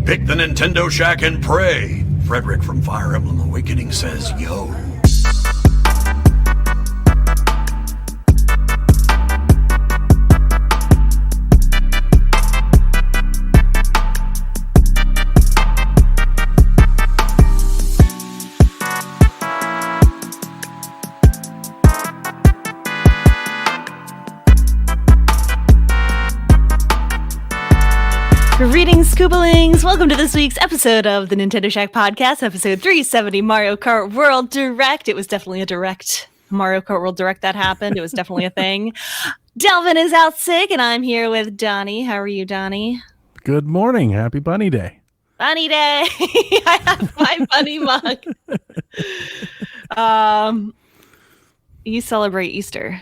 Pick the Nintendo Shack and pray. Frederick from Fire Emblem Awakening says, yo. Greetings, Scoobalings! Welcome to this week's episode of the Nintendo Shack Podcast, episode 370, Mario Kart World Direct. It was definitely a direct Mario Kart World Direct that happened. It was definitely a thing. Delvin is out sick, and I'm here with Donnie. How are you, Donnie? Good morning. Happy Bunny Day. Bunny Day! I have my bunny mug. You celebrate Easter.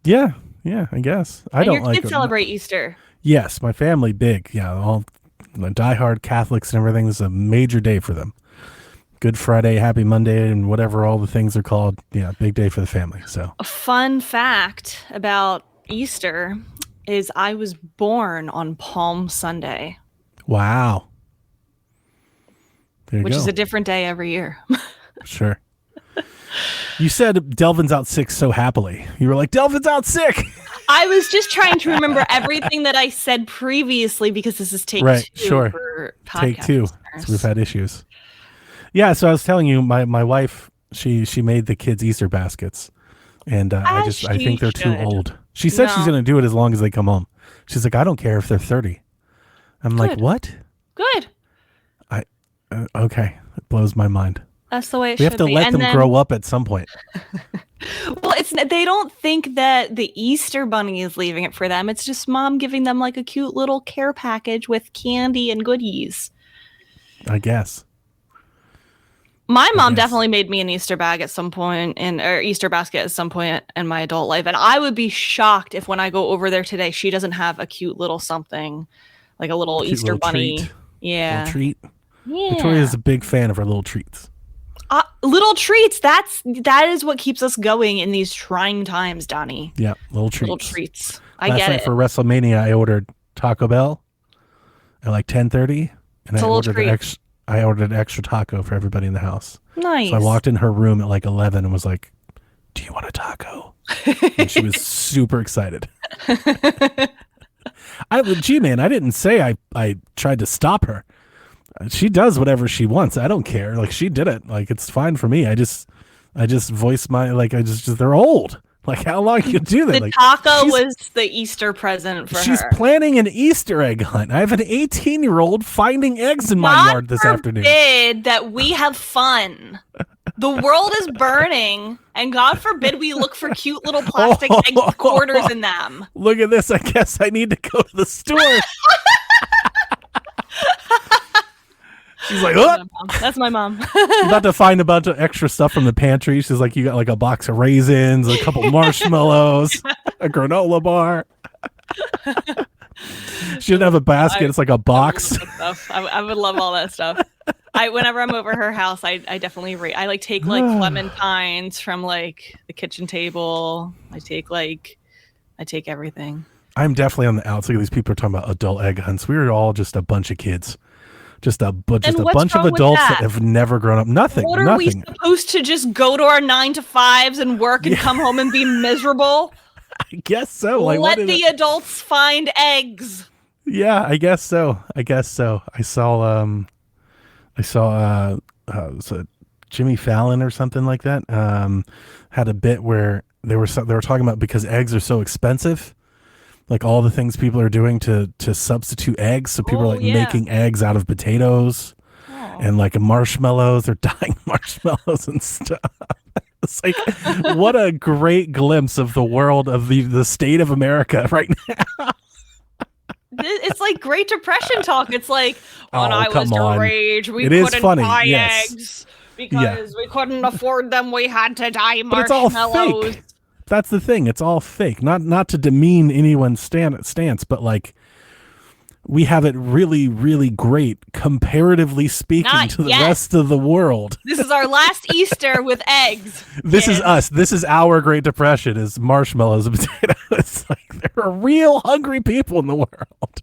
Yeah, I guess. I don't your like kids celebrate Easter. Yes, my family big. Yeah, all the diehard Catholics and everything. This is a major day for them. Good Friday, Happy Monday, and whatever all the things are called. Yeah, big day for the family. So a fun fact about Easter is I was born on Palm Sunday. Wow. There you which go. Is a different day every year. Sure. You said Delvin's out sick so happily. You were like, Delvin's out sick. I was just trying to remember everything that I said previously because this is take two sure. for podcast Take two. listeners. So we've had issues. Yeah, so I was telling you, my wife, she made the kids Easter baskets, and I think they're too old. She said she's going to do it as long as they come home. She's like, I don't care if they're 30. I'm like, what? Good. Okay, it blows my mind. That's the way it we should have to be. let them grow up at some point. Well, they don't think that the Easter Bunny is leaving it for them. It's just mom giving them like a cute little care package with candy and goodies. I guess. My mom definitely made me an Easter bag at some point or Easter basket at some point in my adult life. And I would be shocked if when I go over there today, she doesn't have a cute little something, like a little Easter little bunny. Treat. Yeah. Little treat. Yeah. Victoria's a big fan of her little treats. Little treats. That is what keeps us going in these trying times, Donnie. Yeah, little treats. Little treats. I Last get night it. for WrestleMania, I ordered Taco Bell at like 10:30, and I ordered an extra taco for everybody in the house. Nice. So I walked in her room at like 11 and was like, "Do you want a taco?" And she was super excited. I didn't say I tried to stop her. She does whatever she wants. I don't care. Like, she did it. Like, it's fine for me. I just voiced my, like, they're old. Like, how long you do that? The taco was the Easter present for her. She's planning an Easter egg hunt. I have an 18-year-old finding eggs in my yard this afternoon. God forbid that we have fun. The world is burning, and God forbid we look for cute little plastic egg quarters in them. Look at this. I guess I need to go to the store. She's like, oh! That's my mom. She's about to find a bunch of extra stuff from the pantry. She's like, you got like a box of raisins, a couple marshmallows, a granola bar. She didn't have a basket. It's like a box. I would love all that stuff. Whenever I'm over her house, I definitely take like clementines from like the kitchen table. I take everything. I'm definitely on the outs. Look at these people are talking about adult egg hunts. We were all just a bunch of kids. Just a bunch of adults that have never grown up. Nothing. What are we supposed to just go to our 9-to-5s and work and come home and be miserable? I guess so. Like, let the adults find eggs. Yeah, I guess so. I saw Jimmy Fallon or something like that. Had a bit where they were talking about because eggs are so expensive. Like all the things people are doing to substitute eggs. So people are like making eggs out of potatoes and like marshmallows. They're dyeing marshmallows and stuff. It's like, what a great glimpse of the world of the state of America right now. It's like Great Depression talk. It's like, when I was deranged, we couldn't buy eggs because we couldn't afford them. We had to dye marshmallows. But it's all fake. That's the thing. It's all fake. Not to demean anyone's stance, but like we have it really, really great, comparatively speaking, to the rest of the world. This is our last Easter with eggs. This is us. This is our Great Depression, is marshmallows and potatoes. Like, there are real hungry people in the world.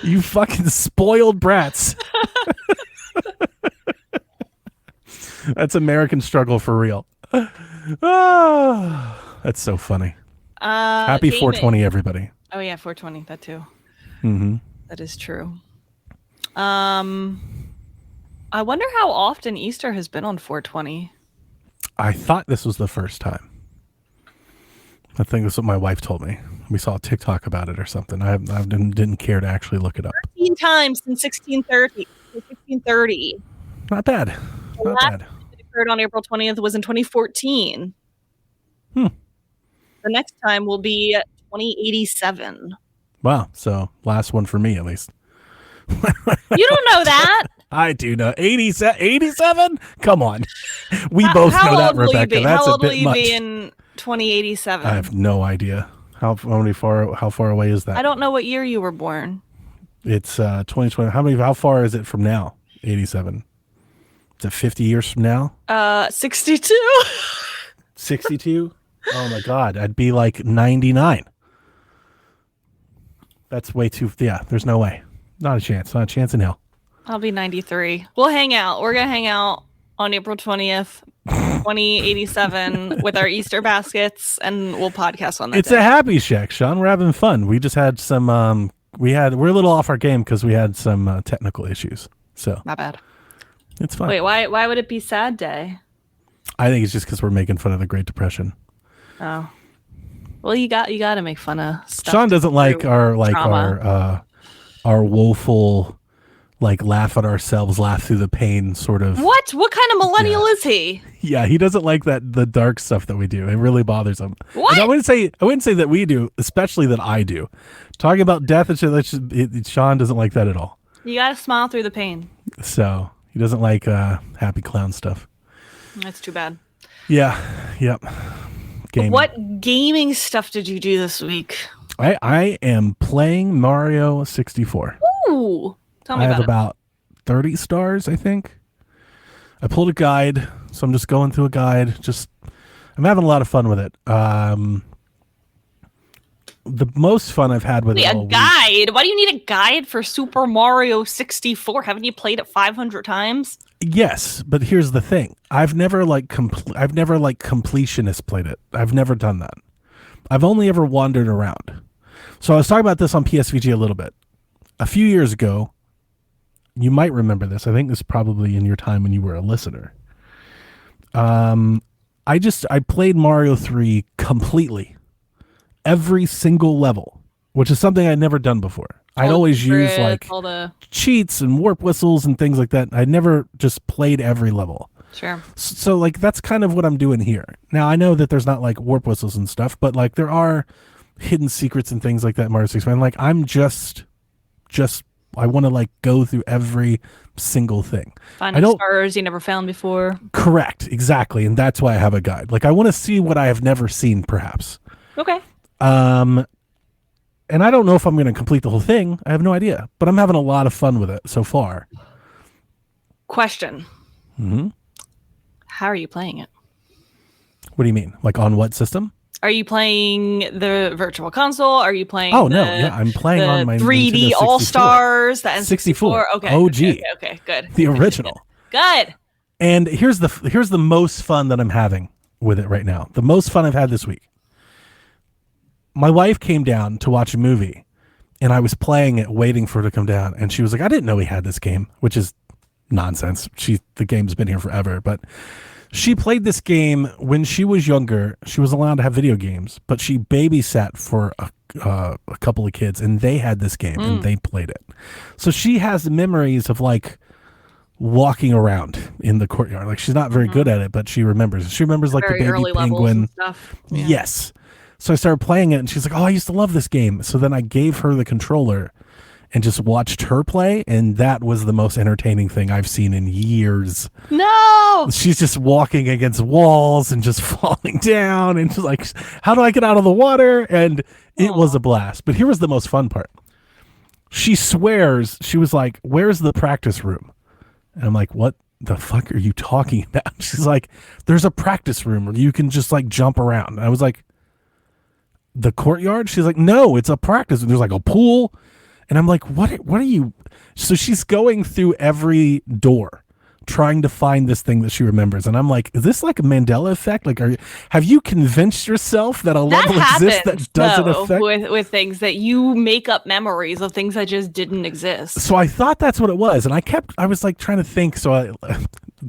You fucking spoiled brats. That's American struggle for real. Oh, that's so funny. Happy gaming. 420, everybody. Oh yeah, 420. That too. Mm-hmm. That is true. I wonder how often Easter has been on 420. I thought this was the first time. I think that's what my wife told me. We saw a TikTok about it or something. I didn't care to actually look it up. 13 times since 1630. 1630. Not bad. Not bad. It occurred on April 20th was in 2014. The next time will be 2087. Wow. So last one for me, at least. You don't know that. I do know. 87? Come on. We both know that, Rebecca. That's a bit much. How old will you be in 2087? I have no idea. How far away is that? I don't know what year you were born. It's 2020. How far is it from now? 87. Is it 50 years from now? 62. 62? Oh my God. I'd be like 99. That's way too, yeah, there's no way. Not a chance. Not a chance in hell. I'll be 93. We'll hang out. We're going to hang out on April 20th, 2087 with our Easter baskets, and we'll podcast on that. It's a happy shack, Sean. We're having fun. We just had some, we're a little off our game because we had some technical issues. So not bad. It's fine. Wait, why would it be sad day? I think it's just because we're making fun of the Great Depression. Oh. Well, you got to make fun of stuff. Sean doesn't like our woeful, like laugh at ourselves, laugh through the pain sort of. What kind of millennial is he? Yeah, he doesn't like the dark stuff that we do. It really bothers him. What? And I wouldn't say that we do, especially that I do. Talking about death and shit, Sean doesn't like that at all. You got to smile through the pain. So he doesn't like happy clown stuff. That's too bad. Yeah. Yep. Gaming. What gaming stuff did you do this week? I am playing Mario 64. Ooh. Tell me I about have about 30 stars, I think. I pulled a guide, so I'm just going through a guide. I'm having a lot of fun with it. The most fun I've had with it all guide? Why do you need a guide for Super Mario 64? Haven't you played it 500 times? Yes, but here's the thing. I've never completionist played it. I've never done that. I've only ever wandered around. So I was talking about this on PSVG a little bit. A few years ago, you might remember this. I think this is probably in your time when you were a listener. I played Mario 3 completely. Every single level, which is something I'd never done before. I'd always use like cheats and warp whistles and things like that. I'd never just played every level. Sure. So like that's kind of what I'm doing here. Now I know that there's not like warp whistles and stuff, but like there are hidden secrets and things like that in Mario 64. Like I'm just I want to like go through every single thing. Finding stars you never found before. Correct, exactly, and that's why I have a guide. Like I want to see what I have never seen, perhaps. Okay. And I don't know if I'm going to complete the whole thing. I have no idea, but I'm having a lot of fun with it so far. Question. Mm-hmm. How are you playing it? What do you mean? Like on what system? Are you playing the Virtual Console? Are you playing? Oh no, yeah, I'm playing on my 3D All Stars, the N64. 64. Okay, OG. Okay, good. The original. Good. And here's the most fun that I'm having with it right now. The most fun I've had this week. My wife came down to watch a movie, and I was playing it, waiting for her to come down, and she was like, "I didn't know he had this game," which is nonsense. The game's been here forever, but she played this game when she was younger. She was allowed to have video games, but she babysat for a couple of kids, and they had this game, and they played it. So she has memories of like walking around in the courtyard. Like she's not very good at it, but she remembers. She remembers like the baby penguin. Stuff. Yeah. Yes. So I started playing it, and she's like, "Oh, I used to love this game." So then I gave her the controller and just watched her play, and that was the most entertaining thing I've seen in years. No! She's just walking against walls and just falling down, and just like, how do I get out of the water? And it was a blast. But here was the most fun part. She swears, she was like, "Where's the practice room?" And I'm like, "What the fuck are you talking about?" She's like, "There's a practice room where you can just like jump around." And I was like, "The courtyard?" She's like, "No, it's a practice. There's like a pool And I'm like, what are you? So she's going through every door trying to find this thing that she remembers. And I'm like, is this like a Mandela effect? Like, have you convinced yourself that a level exists that doesn't affect? With things that you make up memories of things that just didn't exist. So I thought that's what it was. And I was like trying to think. So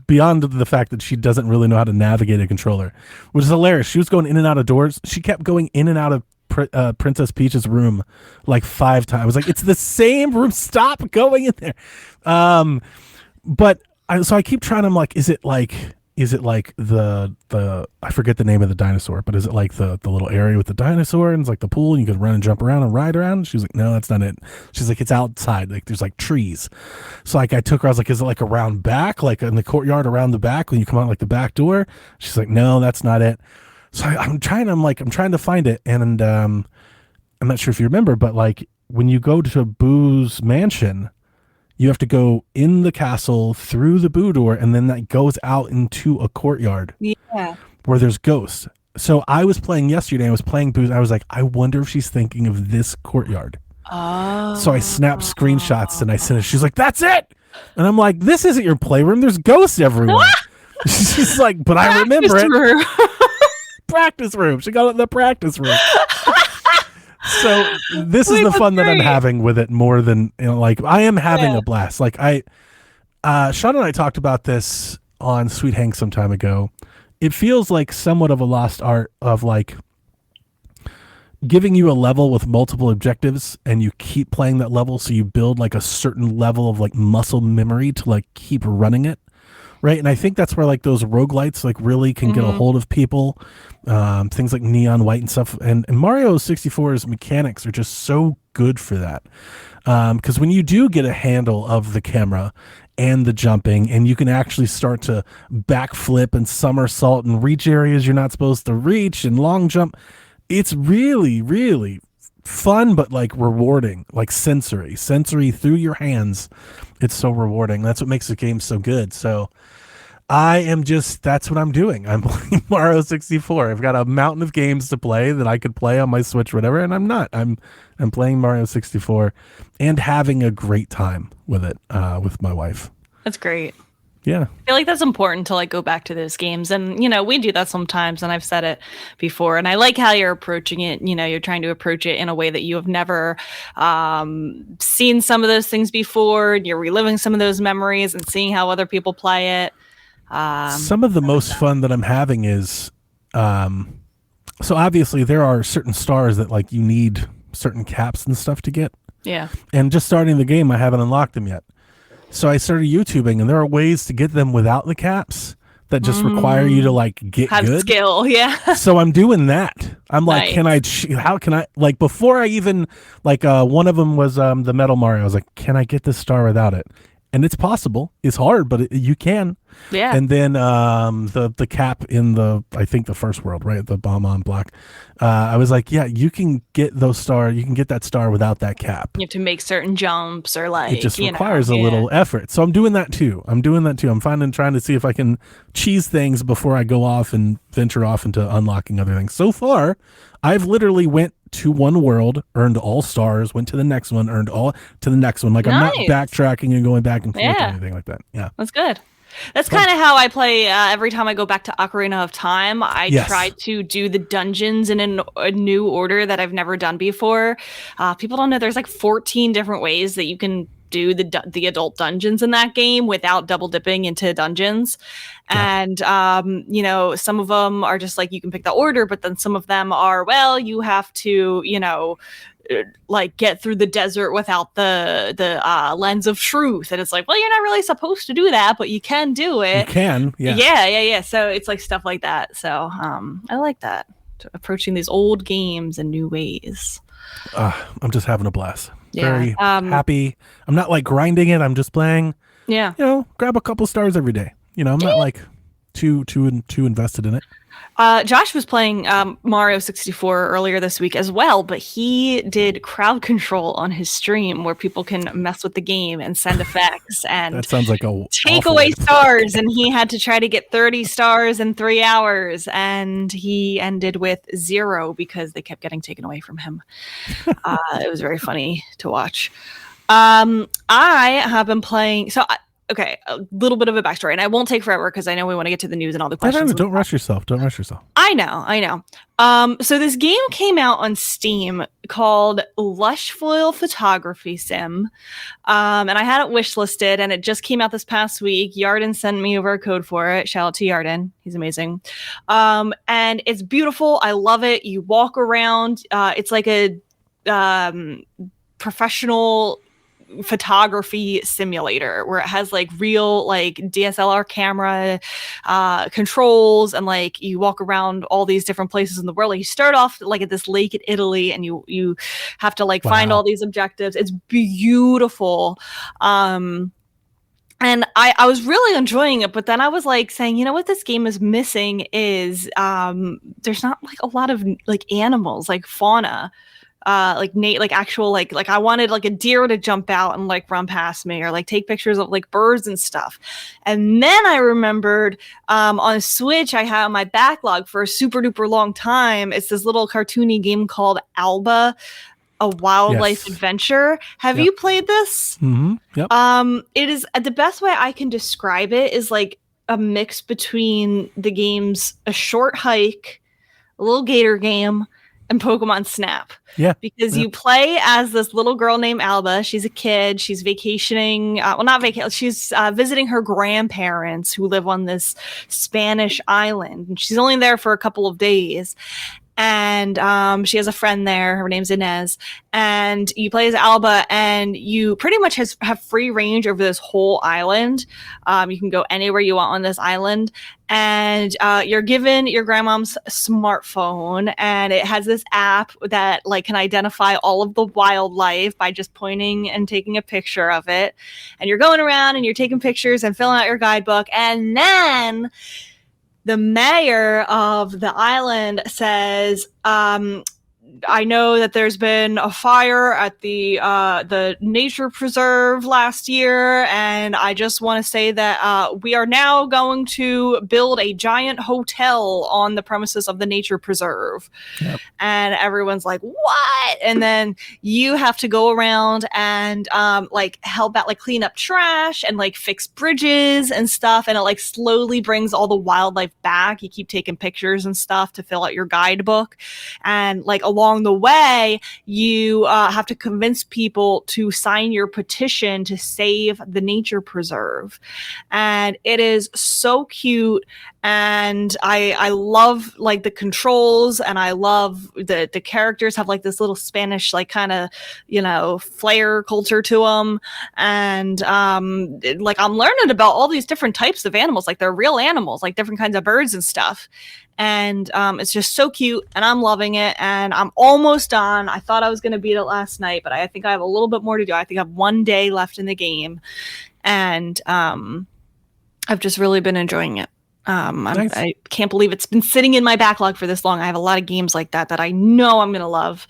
beyond the fact that she doesn't really know how to navigate a controller, which is hilarious. She was going in and out of doors. She kept going in and out of Princess Peach's room like 5 times. I was like, it's the same room. Stop going in there. So I keep trying. I'm like, is it like the I forget the name of the dinosaur, but is it like the little area with the dinosaur and it's like the pool and you could run and jump around and ride around? She was like, no, that's not it. She's like, it's outside. Like there's like trees. So like I took her, I was like, is it like around back, like in the courtyard around the back when you come out like the back door? She's like, no, that's not it. So I'm trying to find it. And I'm not sure if you remember, but like when you go to Boo's mansion, you have to go in the castle through the Boo door, and then that goes out into a courtyard where there's ghosts. So I was playing yesterday, I was playing Boo, and I was like, I wonder if she's thinking of this courtyard. Oh. So I snapped screenshots and I sent it. She's like, that's it. And I'm like, this isn't your playroom. There's ghosts everywhere. She's like, but I remember it. Practice room. She got it in the practice room. So this is the fun that I'm having with it more than, like I am having a blast. Like Sean and I talked about this on Sweet Hank some time ago. It feels like somewhat of a lost art of like giving you a level with multiple objectives and you keep playing that level. So you build like a certain level of like muscle memory to like keep running it. Right. And I think that's where like those roguelites like really can get a hold of people. Things like Neon White and stuff. And Mario 64's mechanics are just so good for that. Because when you do get a handle of the camera and the jumping, and you can actually start to backflip and somersault and reach areas you're not supposed to reach and long jump, it's really, really fun, but like rewarding, like sensory through your hands. It's so rewarding. That's what makes the game so good. So that's what I'm doing. I'm playing Mario 64. I've got a mountain of games to play that I could play on my Switch, whatever, and I'm not. I'm playing Mario 64 and having a great time with it, with my wife. That's great. Yeah. I feel like that's important to like go back to those games. And, we do that sometimes, and I've said it before. And I like how you're approaching it. You're trying to approach it in a way that you have never seen some of those things before. And you're reliving some of those memories and seeing how other people play it. Some of the most fun that I'm having is, so obviously there are certain stars that like you need certain caps and stuff to get. Yeah. And just starting the game, I haven't unlocked them yet. So I started YouTubing, and there are ways to get them without the caps that just require you to like get have good skill. Yeah. So I'm doing that. I'm like, nice. How can I, like, before I even, like, one of them was the Metal Mario. I was like, can I get this star without it? And it's possible. It's hard, but you can. Yeah. And then the cap in I think the first world, right? The bomb on block. I was like, yeah, you can get those star. You can get that star without that cap. You have to make certain jumps or like. It just requires a little effort. So I'm doing that too. I'm trying to see if I can cheese things before I go off and venture off into unlocking other things. So far, I've literally went to one world, earned all stars, went to the next one, earned all to the next one. Like nice. I'm not backtracking and going back and forth or anything like that. Yeah. That's good. That's kind of how I play every time I go back to Ocarina of Time. I try to do the dungeons in a new order that I've never done before. People don't know there's like 14 different ways that you can do the adult dungeons in that game without double dipping into dungeons. Yeah. And, some of them are just like you can pick the order, but then some of them are, well, you have to, like get through the desert without the lens of truth. And it's like, well, you're not really supposed to do that, but you can do it. You can. Yeah. Yeah. So it's like stuff like that. So I like that. Approaching these old games in new ways. I'm just having a blast. Very happy. I'm not like grinding it. I'm just playing. Yeah. Grab a couple stars every day. I'm not like too invested in it. Josh was playing Mario 64 earlier this week as well, but he did crowd control on his stream where people can mess with the game and send effects and That sounds like a take awful away way to play. stars. And he had to try to get 30 stars in 3 hours, and he ended with 0 because they kept getting taken away from him. It was very funny to watch. I have been playing. Okay, a little bit of a backstory, and I won't take forever because I know we want to get to the news and all the questions. Don't rush yourself. Don't rush yourself. I know. So this game came out on Steam called Lush Foil Photography Sim, and I had it wishlisted, and it just came out this past week. Yarden sent me over a code for it. Shout out to Yarden. He's amazing. And it's beautiful. I love it. You walk around. It's like a professional photography simulator where it has like real like DSLR camera controls, and like you walk around all these different places in the world. Like you start off like at this lake in Italy, and you have to like find all these objectives. It's beautiful. And I was really enjoying it, but then I was like saying, you know what this game is missing is there's not like a lot of like animals, like fauna. Like actual like I wanted like a deer to jump out and like run past me, or like take pictures of like birds and stuff. And then I remembered on Switch I had on my backlog for a super duper long time. It's this little cartoony game called Alba, a wildlife adventure. Have you played this? Mm-hmm. Yep. It is the best way I can describe it is like a mix between the games A Short Hike, a little gator game, and Pokemon Snap. Yeah. Because you play as this little girl named Alba. She's a kid. She's vacationing. Not vacationing. She's visiting her grandparents who live on this Spanish island. And she's only there for a couple of days. And she has a friend there. Her name's Inez. And you play as Alba, and you pretty much have free range over this whole island. You can go anywhere you want on this island. And you're given your grandmom's smartphone, and it has this app that like can identify all of the wildlife by just pointing and taking a picture of it. And you're going around and you're taking pictures and filling out your guidebook. And then the mayor of the island says, I know that there's been a fire at the nature preserve last year, and I just want to say that we are now going to build a giant hotel on the premises of the nature preserve. Yep. And everyone's like, what? And then you have to go around and like help out, like clean up trash and like fix bridges and stuff, and it like slowly brings all the wildlife back. You keep taking pictures and stuff to fill out your guidebook, and like along the way, you have to convince people to sign your petition to save the nature preserve. And it is so cute. And I love like the controls, and I love the characters have like this little Spanish like kind of, you know, flair culture to them. And like I'm learning about all these different types of animals, like they're real animals, like different kinds of birds and stuff. And it's just so cute, and I'm loving it, and I'm almost done. I thought I was going to beat it last night, but I think I have a little bit more to do. I think I have 1 day left in the game, and I've just really been enjoying it. Nice. I can't believe it's been sitting in my backlog for this long. I have a lot of games like that I know I'm going to love.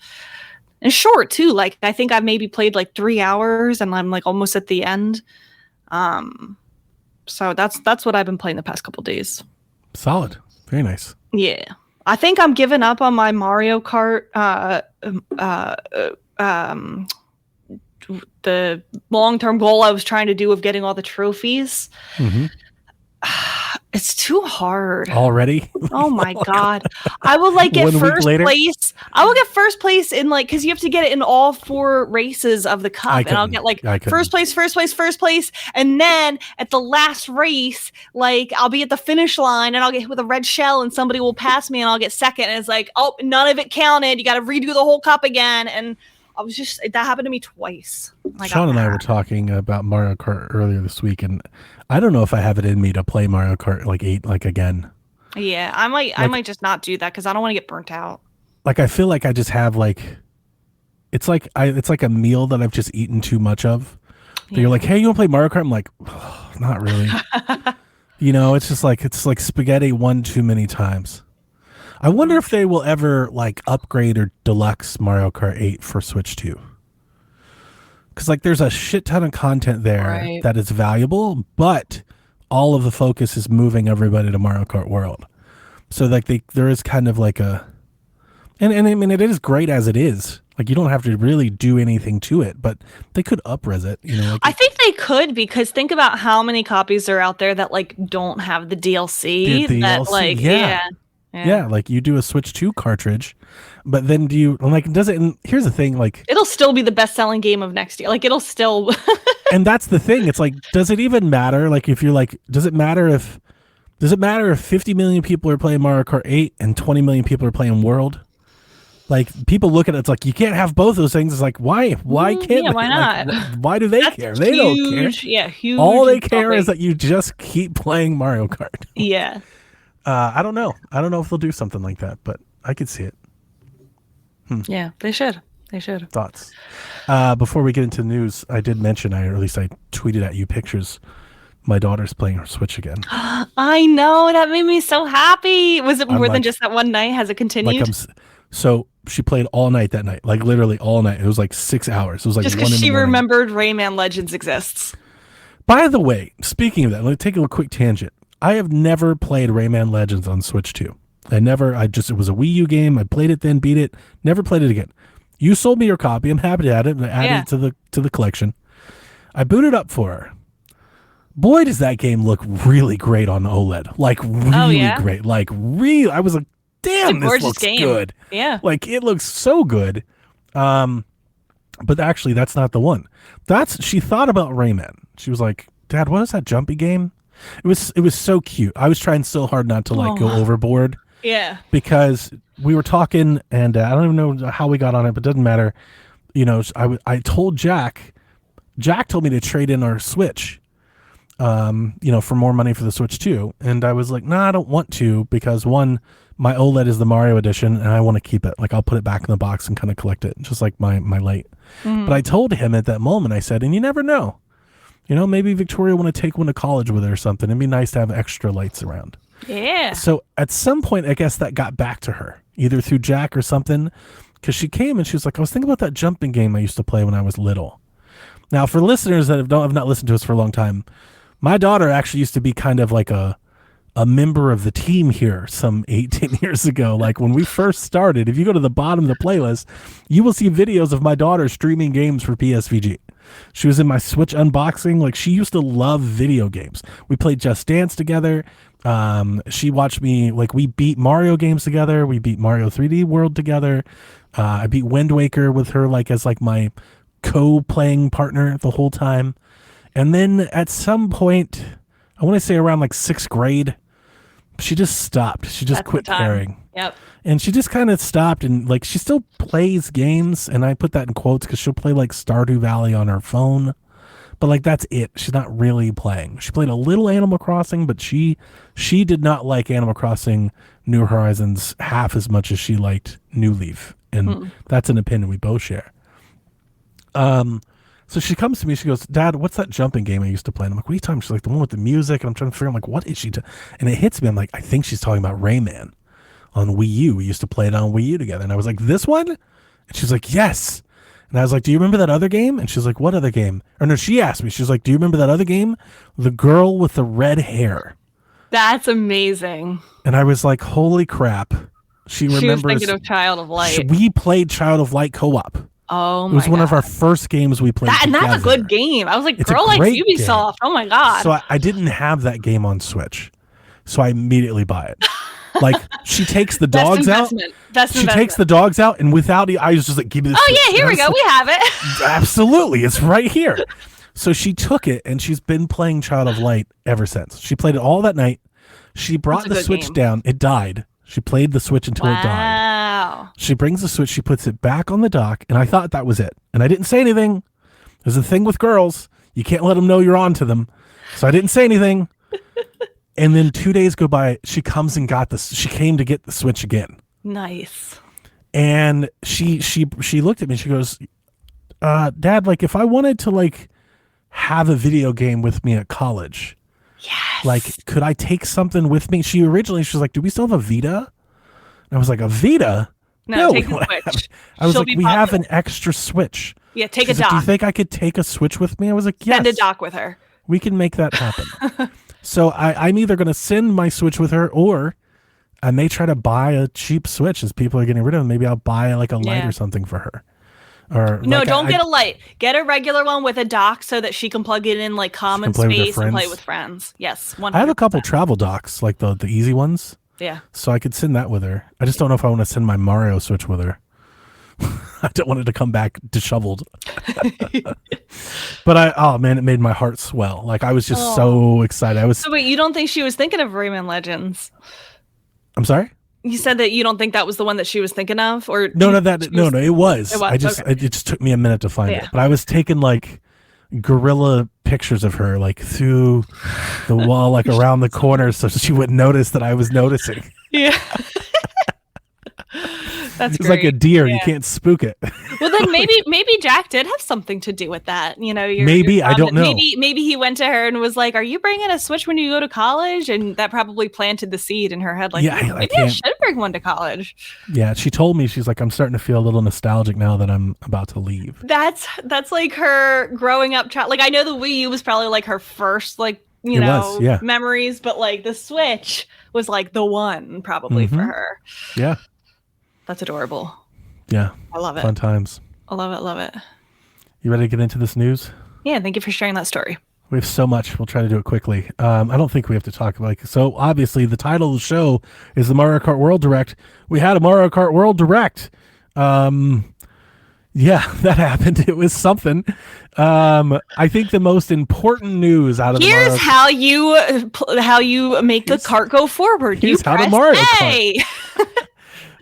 And short, too. Like, I think I've maybe played like 3 hours, and I'm like almost at the end. So that's what I've been playing the past couple days. Solid. Very nice. Yeah. I think I'm giving up on my Mario Kart the long-term goal I was trying to do of getting all the trophies. Mm-hmm. It's too hard already. Oh my god! I will like get first place. I will get first place in like because you have to get it in all 4 races of the cup, and I'll get like first place, and then at the last race, like I'll be at the finish line and I'll get hit with a red shell, and somebody will pass me, and I'll get second, and it's like, oh, none of it counted. You got to redo the whole cup again, and I was just that happened to me twice. Sean and I were talking about Mario Kart earlier this week, and I don't know if I have it in me to play Mario Kart like 8 like again. Yeah, I might just not do that because I don't want to get burnt out. Like I feel like I just have like it's like a meal that I've just eaten too much of. Yeah. You're like, hey, you want to play Mario Kart? I'm like, oh, not really. You know, it's like spaghetti one too many times. I wonder if they will ever like upgrade or deluxe Mario Kart 8 for Switch 2. Because like there's a shit ton of content there that is valuable, but all of the focus is moving everybody to Mario Kart World. So like there is kind of like a, and I mean it is great as it is. Like you don't have to really do anything to it, but they could up-res it. You know, like I think they could, because think about how many copies are out there that like don't have the DLC. The that DLC, like yeah, like you do a Switch 2 cartridge, but then do you like does it? And here's the thing, like it'll still be the best-selling game of next year. Like it'll still. And that's the thing. It's like, does it even matter? Like if you're like, does it matter if 50 million people are playing Mario Kart 8 and 20 million people are playing World? Like people look at it, it's like you can't have both those things. It's like why can't they? Why not? Like, why do they care? They don't care. Yeah, huge. All they care is that you just keep playing Mario Kart. Yeah. I don't know. I don't know if they'll do something like that, but I could see it. Yeah, they should. They should. Thoughts? Before we get into news, I did mention, or at least I tweeted at you pictures. My daughter's playing her Switch again. I know, that made me so happy. Was it more than just that one night? Has it continued? So she played all night that night, like literally all night. It was like 6 hours. It was like just 1 in because the she morning. remembered Rayman Legends exists. By the way, speaking of that, let me take a quick tangent. I have never played Rayman Legends on Switch 2. It was a Wii U game. I played it then, beat it, never played it again. You sold me your copy. I'm happy to add it. Add it to the collection. I booted up for her. Boy, does that game look really great on OLED. Like really great. Like really, I was like, damn, this looks good. Yeah. Like it looks so good. But actually that's not the one. She thought about Rayman. She was like, Dad, what is that jumpy game? It was so cute. I was trying so hard not to go overboard. Yeah. Because we were talking, and I don't even know how we got on it, but it doesn't matter. You know, I told Jack told me to trade in our Switch, for more money for the Switch 2. And I was like, I don't want to, because one, my OLED is the Mario edition, and I want to keep it. Like, I'll put it back in the box and kind of collect it, just like my light. But I told him at that moment, I said, and you never know. You know, maybe Victoria want to take one to college with her or something. It'd be nice to have extra lights around. Yeah. So at some point, I guess that got back to her, either through Jack or something, because she came and she was like, I was thinking about that jumping game I used to play when I was little. Now, for listeners that have not listened to us for a long time, my daughter actually used to be kind of like a member of the team here some 18 years ago. Like when we first started, if you go to the bottom of the playlist, you will see videos of my daughter streaming games for PSVG. She was in my Switch unboxing. Like she used to love video games. We played Just Dance together. She watched me, like we beat Mario games together. We beat Mario 3D World together. I beat Wind Waker with her, like as like my co-playing partner the whole time. And then at some point, I want to say around like 6th grade, she just stopped. She just quit caring. Yep. And she just kind of stopped, and like she still plays games, and I put that in quotes because she'll play like Stardew Valley on her phone. But like that's it. She's not really playing. She played a little Animal Crossing, but she did not like Animal Crossing New Horizons half as much as she liked New Leaf. And that's an opinion we both share. So she comes to me, she goes, Dad, what's that jumping game I used to play? And I'm like, what are you talking about? She's like, the one with the music. And I'm trying to figure out, like, what is she And it hits me. I'm like, I think she's talking about Rayman on Wii U. We used to play it on Wii U together. And I was like, this one? And she's like, yes. And I was like, do you remember that other game? And she's like, what other game? Or no, she asked me, she's like, do you remember that other game? The girl with the red hair. That's amazing. And I was like, holy crap. She remembers. Was thinking of Child of Light. We played Child of Light co-op. Oh my God. It was one of our first games we played together. And that's a good game. I was like, it's girl likes Ubisoft. Game. Oh my God. So I didn't have that game on Switch. So I immediately buy it. Like she takes the dogs out. She takes the dogs out, and without I was just like, give me this. Oh yeah, here we go. We have it. Absolutely. It's right here. So she took it, and she's been playing Child of Light ever since. She played it all that night. She brought the Switch down. It died. She played the Switch until it died. Wow. She brings the Switch, she puts it back on the dock, and I thought that was it. And I didn't say anything. There's a thing with girls. You can't let them know you're on to them. So I didn't say anything. And then 2 days go by, she comes and she came to get the Switch again. Nice. And she looked at me, she goes, Dad, like if I wanted to like have a video game with me at college, yes. Like could I take something with me? She was like, do we still have a Vita? And I was like, a Vita? No, take we the don't have Switch. it." I was She'll like, be we have popular. an extra Switch. Yeah, take She's a like, do you dock. think I could take a Switch with me? I was like, yes. Send a dock with her. We can make that happen. So I'm either going to send my Switch with her, or I may try to buy a cheap Switch as people are getting rid of them. Maybe I'll buy like a light or something for her. Or no, like don't get a light. Get a regular one with a dock so that she can plug it in like common space and play with friends. Yes, 100%. I have a couple travel docks, like the easy ones. Yeah. So I could send that with her. I just don't know if I want to send my Mario Switch with her. I don't want it to come back disheveled. But it made my heart swell. Like I was just so excited. So wait, you don't think she was thinking of Rayman Legends? I'm sorry? You said that you don't think that was the one that she was thinking of, or no, it was. Okay. It just took me a minute to find Yeah. it. But I was taking like guerrilla pictures of her, like through the wall, like around the corner, so she wouldn't notice that I was noticing. Yeah. That's It's great. like a deer; Yeah. you can't spook it. Well, then maybe Jack did have something to do with that. You know, Maybe, I don't know. Maybe he went to her and was like, "Are you bringing a Switch when you go to college?" And that probably planted the seed in her head, like, maybe I should bring one to college. Yeah, she told me, she's like, I'm starting to feel a little nostalgic now that I'm about to leave. That's like her growing up. Like I know the Wii U was probably like her first memories, but like the Switch was like the one probably for her. Yeah. That's adorable. Yeah. I love it. Fun times. I love it. Love it. You ready to get into this news? Yeah. Thank you for sharing that story. We have so much. We'll try to do it quickly. I don't think we have to talk about it. So obviously the title of the show is the Mario Kart World Direct. We had a Mario Kart World Direct. Yeah, that happened. It was something. I think the most important news out of Here's how you make the cart go forward. Here's how the Mario Kart.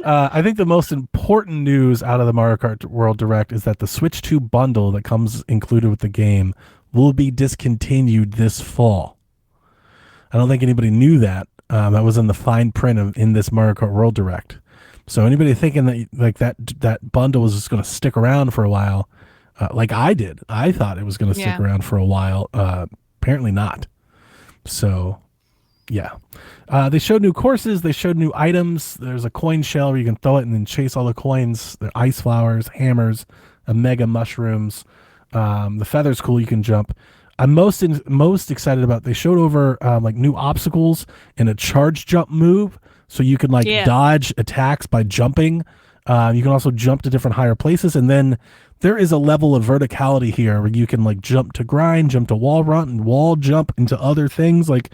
I think the most important news out of the Mario Kart World Direct is that the Switch 2 bundle that comes included with the game will be discontinued this fall. I don't think anybody knew that. That was in the fine print in this Mario Kart World Direct. So anybody thinking that like that bundle was just going to stick around for a while, like I did, I thought it was going to stick around for a while. Apparently not. So, yeah. They showed new courses. They showed new items. There's a coin shell where you can throw it and then chase all the coins. There are ice flowers, hammers, mega mushrooms. The feather's cool. You can jump. I'm most excited about. They showed over like new obstacles and a charge jump move, so you can dodge attacks by jumping. You can also jump to different higher places, and then there is a level of verticality here where you can like jump to grind, jump to wall run, and wall jump into other things. Like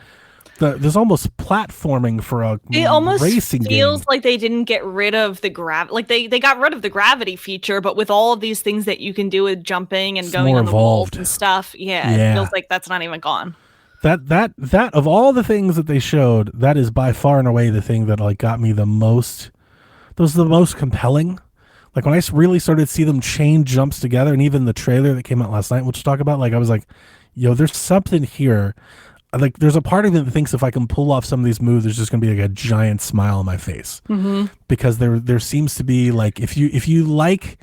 there's almost platforming for a it almost racing feels game. like they didn't get rid of the like they got rid of the gravity feature, but with all of these things that you can do with jumping and going on the walls and stuff, it feels like that's not even gone. That of all the things that they showed, that is by far and away the thing that like got me the most. Those are the most compelling. Like when I really started to see them chain jumps together, and even the trailer that came out last night, which we'll talk about, like I was like, yo, there's something here. Like there's a part of me that thinks if I can pull off some of these moves, there's just gonna be like a giant smile on my face. Because there seems to be like if you like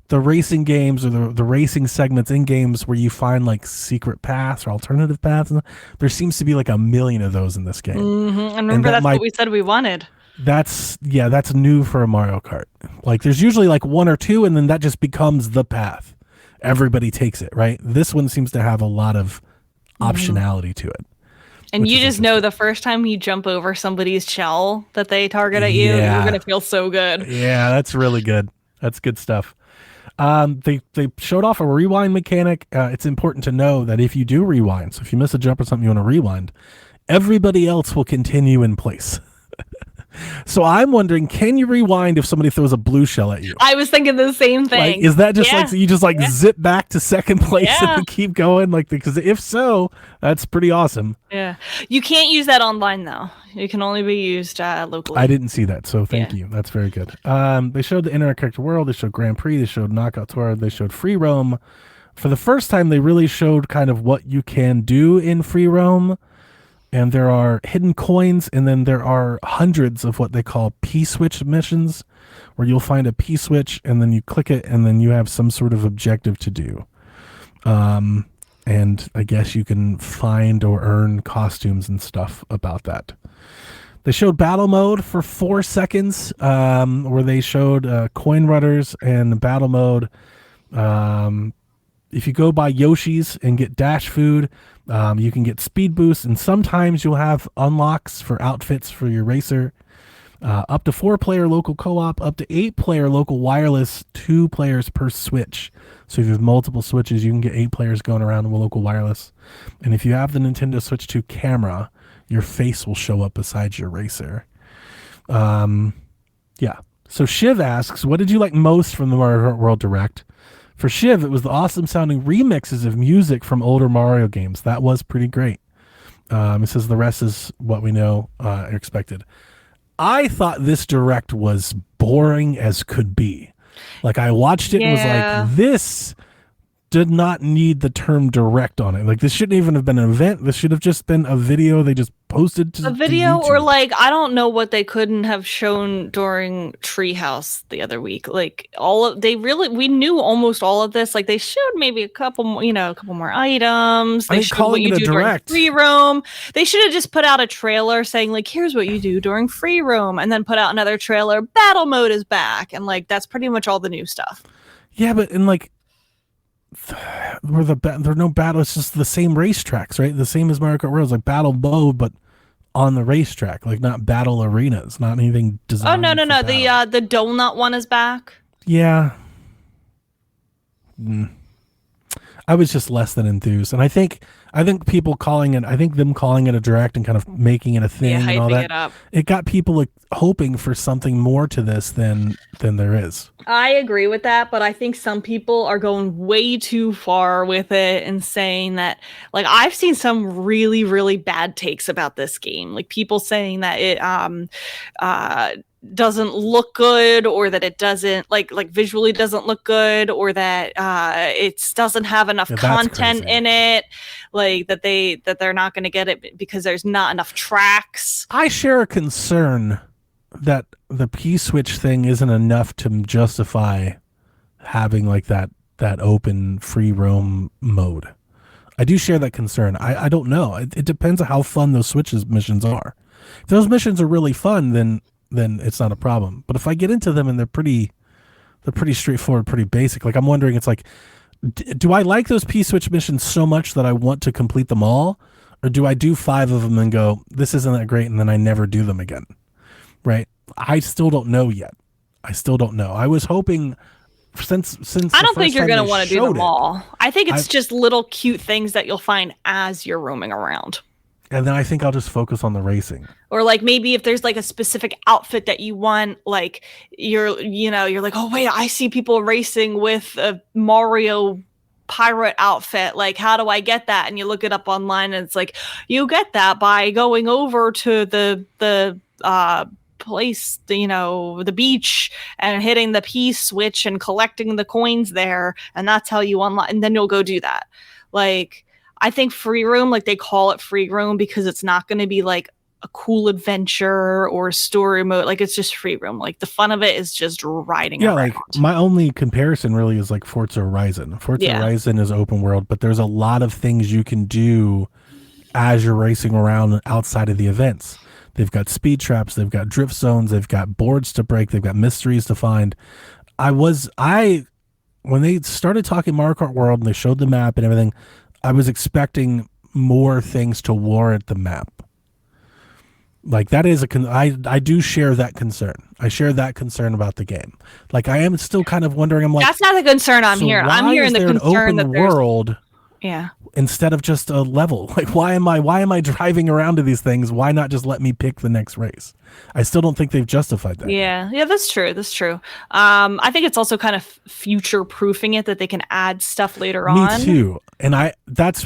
the racing games or the racing segments in games where you find like secret paths or alternative paths, and there seems to be like a million of those in this game. And remember, that's what we said we wanted. That's new for a Mario Kart. Like there's usually like one or two, and then that just becomes the path. Everybody takes it, right? This one seems to have a lot of optionality to it. And you just know the first time you jump over somebody's shell that they target at you, you're going to feel so good. Yeah, that's really good. That's good stuff. They showed off a rewind mechanic. It's important to know that if you do rewind, so if you miss a jump or something you want to rewind, everybody else will continue in place. So I'm wondering, can you rewind if somebody throws a blue shell at you? I was thinking the same thing. Like, is that just like, so you just like zip back to second place and then keep going? Like, because if so, that's pretty awesome. Yeah. You can't use that online though. It can only be used locally. I didn't see that, so thank you. That's very good. They showed the Interactive World. They showed Grand Prix. They showed Knockout Tour. They showed Free Roam. For the first time, they really showed kind of what you can do in Free Roam. And there are hidden coins, and then there are hundreds of what they call P-switch missions, where you'll find a P-switch, and then you click it, and then you have some sort of objective to do. And I guess you can find or earn costumes and stuff about that. They showed battle mode for 4 seconds, where they showed coin rudders and battle mode. If you go by Yoshi's and get dash food, you can get speed boosts, and sometimes you'll have unlocks for outfits for your racer. Up to 4-player local co-op, up to 8-player local wireless, 2 players per switch. So if you have multiple switches, you can get 8 players going around with local wireless. And if you have the Nintendo Switch 2 camera, your face will show up beside your racer. Yeah. So Shiv asks, what did you like most from the Mario Kart World Direct? For Shiv, it was the awesome sounding remixes of music from older Mario games. That was pretty great. It says the rest is what we know expected. I thought this Direct was boring as could be. Like, I watched it and was like, this did not need the term Direct on it. Like, this shouldn't even have been an event. This should have just been a video they just posted to a video, to or like, I don't know what they couldn't have shown during Treehouse the other week. Like, we knew almost all of this. Like, they showed maybe a couple more items. They showed what you do during free roam. They should have just put out a trailer saying, like, here's what you do during free roam, and then put out another trailer. Battle mode is back, and like, that's pretty much all the new stuff. Yeah, but in like, where there are no battle, it's just the same racetracks, right? The same as Mario Kart World. It's like battle mode, but on the racetrack, like not battle arenas, not anything designed. Oh no. The donut one is back. Yeah. I was just less than enthused, and I think people calling it, them calling it a Direct and kind of making it a thing, and all that, it got people like hoping for something more to this than there is. I agree with that, but I think some people are going way too far with it and saying that, like, I've seen some really, really bad takes about this game, like people saying that it doesn't look good, or that it doesn't like visually doesn't look good, or that it doesn't have enough content in it, like that they're not going to get it because there's not enough tracks. I share a concern that the P-switch thing isn't enough to justify having like that open free roam mode. I do share that concern. I don't know. It depends on how fun those switches missions are. If those missions are really fun, then it's not a problem. But if I get into them and they're pretty straightforward, pretty basic, like I'm wondering, it's like, do I like those P-switch missions so much that I want to complete them all? Or do I do 5 of them and go, this isn't that great, and then I never do them again? Right? I still don't know yet. I was hoping, since I don't think you're going to want to do them all. I think it's just little cute things that you'll find as you're roaming around. And then I think I'll just focus on the racing. Or like maybe if there's like a specific outfit that you want, like you're like, oh wait, I see people racing with a Mario pirate outfit. Like, how do I get that? And you look it up online, and it's like, you get that by going over to the place, the beach, and hitting the P switch and collecting the coins there, and that's how you unlock. And then you'll go do that. Like, I think free roam, like they call it free roam because it's not going to be like a cool adventure or story mode. Like, it's just free roam. Like, the fun of it is just riding around. Like my only comparison really is like Forza Horizon. Horizon is open world, but there's a lot of things you can do as you're racing around outside of the events. They've got speed traps, they've got drift zones, they've got boards to break, they've got mysteries to find. When they started talking Mario Kart World and they showed the map and everything, I was expecting more things to warrant the map. Like, that is I do share that concern. I share that concern about the game. Like, I am still kind of wondering, I'm like, that's not the concern I'm hearing. I'm hearing the concern that there's world. Yeah. Instead of just a level. Like, why am I driving around to these things? Why not just let me pick the next race? I still don't think they've justified that. Yeah, that's true. I think it's also kind of future proofing it, that they can add stuff later on. Me too. And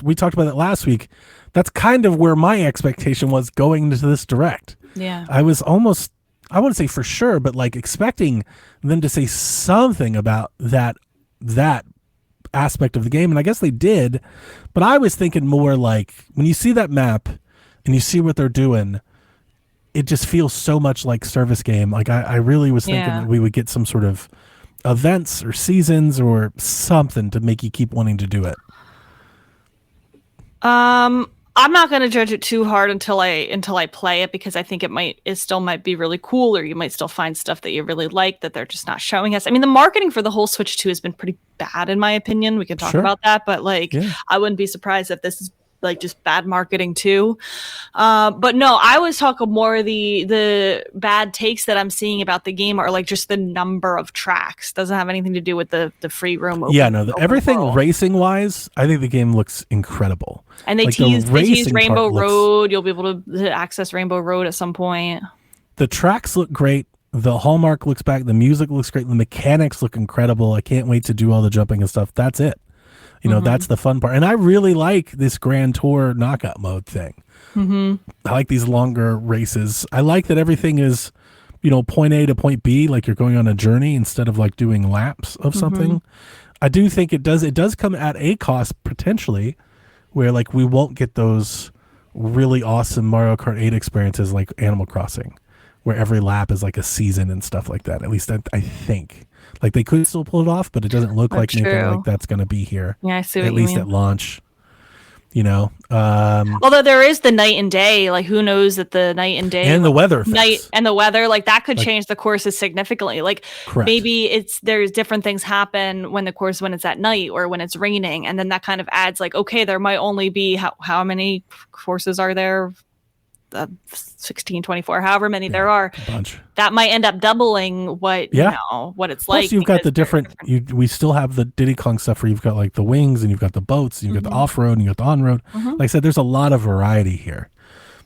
we talked about that last week. That's kind of where my expectation was going into this Direct. Yeah. I was almost, I wouldn't say for sure, but like expecting them to say something about that aspect of the game, and I guess they did, but I was thinking more like, when you see that map and you see what they're doing, it just feels so much like service game. Like, I really was thinking that we would get some sort of events or seasons or something to make you keep wanting to do it. I'm not going to judge it too hard until I play it, because I think it still might be really cool, or you might still find stuff that you really like that they're just not showing us. I mean, the marketing for the whole Switch 2 has been pretty bad in my opinion. We can talk about that, but I wouldn't be surprised if this is like just bad marketing too. But no, I was talking more the bad takes that I'm seeing about the game are like just the number of tracks. Doesn't have anything to do with the free roam. Everything racing wise, I think the game looks incredible. And they teased Rainbow Road. You'll be able to access Rainbow Road at some point. The tracks look great. The hallmark looks back. The music looks great. The mechanics look incredible. I can't wait to do all the jumping and stuff. That's it. That's the fun part. And I really like this Grand Tour knockout mode thing. I like these longer races. I like that everything is, point A to point B, like you're going on a journey instead of like doing laps of something. I do think it does come at a cost potentially, where like we won't get those really awesome Mario Kart 8 experiences like Animal Crossing, where every lap is like a season and stuff like that. At least I think. Like they could still pull it off, but it doesn't look like anything like that's going to be here. Yeah, I see what at you least mean. At launch. Although there is the night and day, like who knows that the night and day and the weather effects. Like that could change the courses significantly. Like correct. Maybe there's different things happen when it's at night or when it's raining, and then that kind of adds like, okay, there might only be how many courses are there? 16, 24, however many there are. A bunch. That might end up doubling what what it's Plus like. You've got the different. We still have the Diddy Kong stuff where you've got like the wings and you've got the boats and you've got the off road and you got the on road. Like I said, there's a lot of variety here.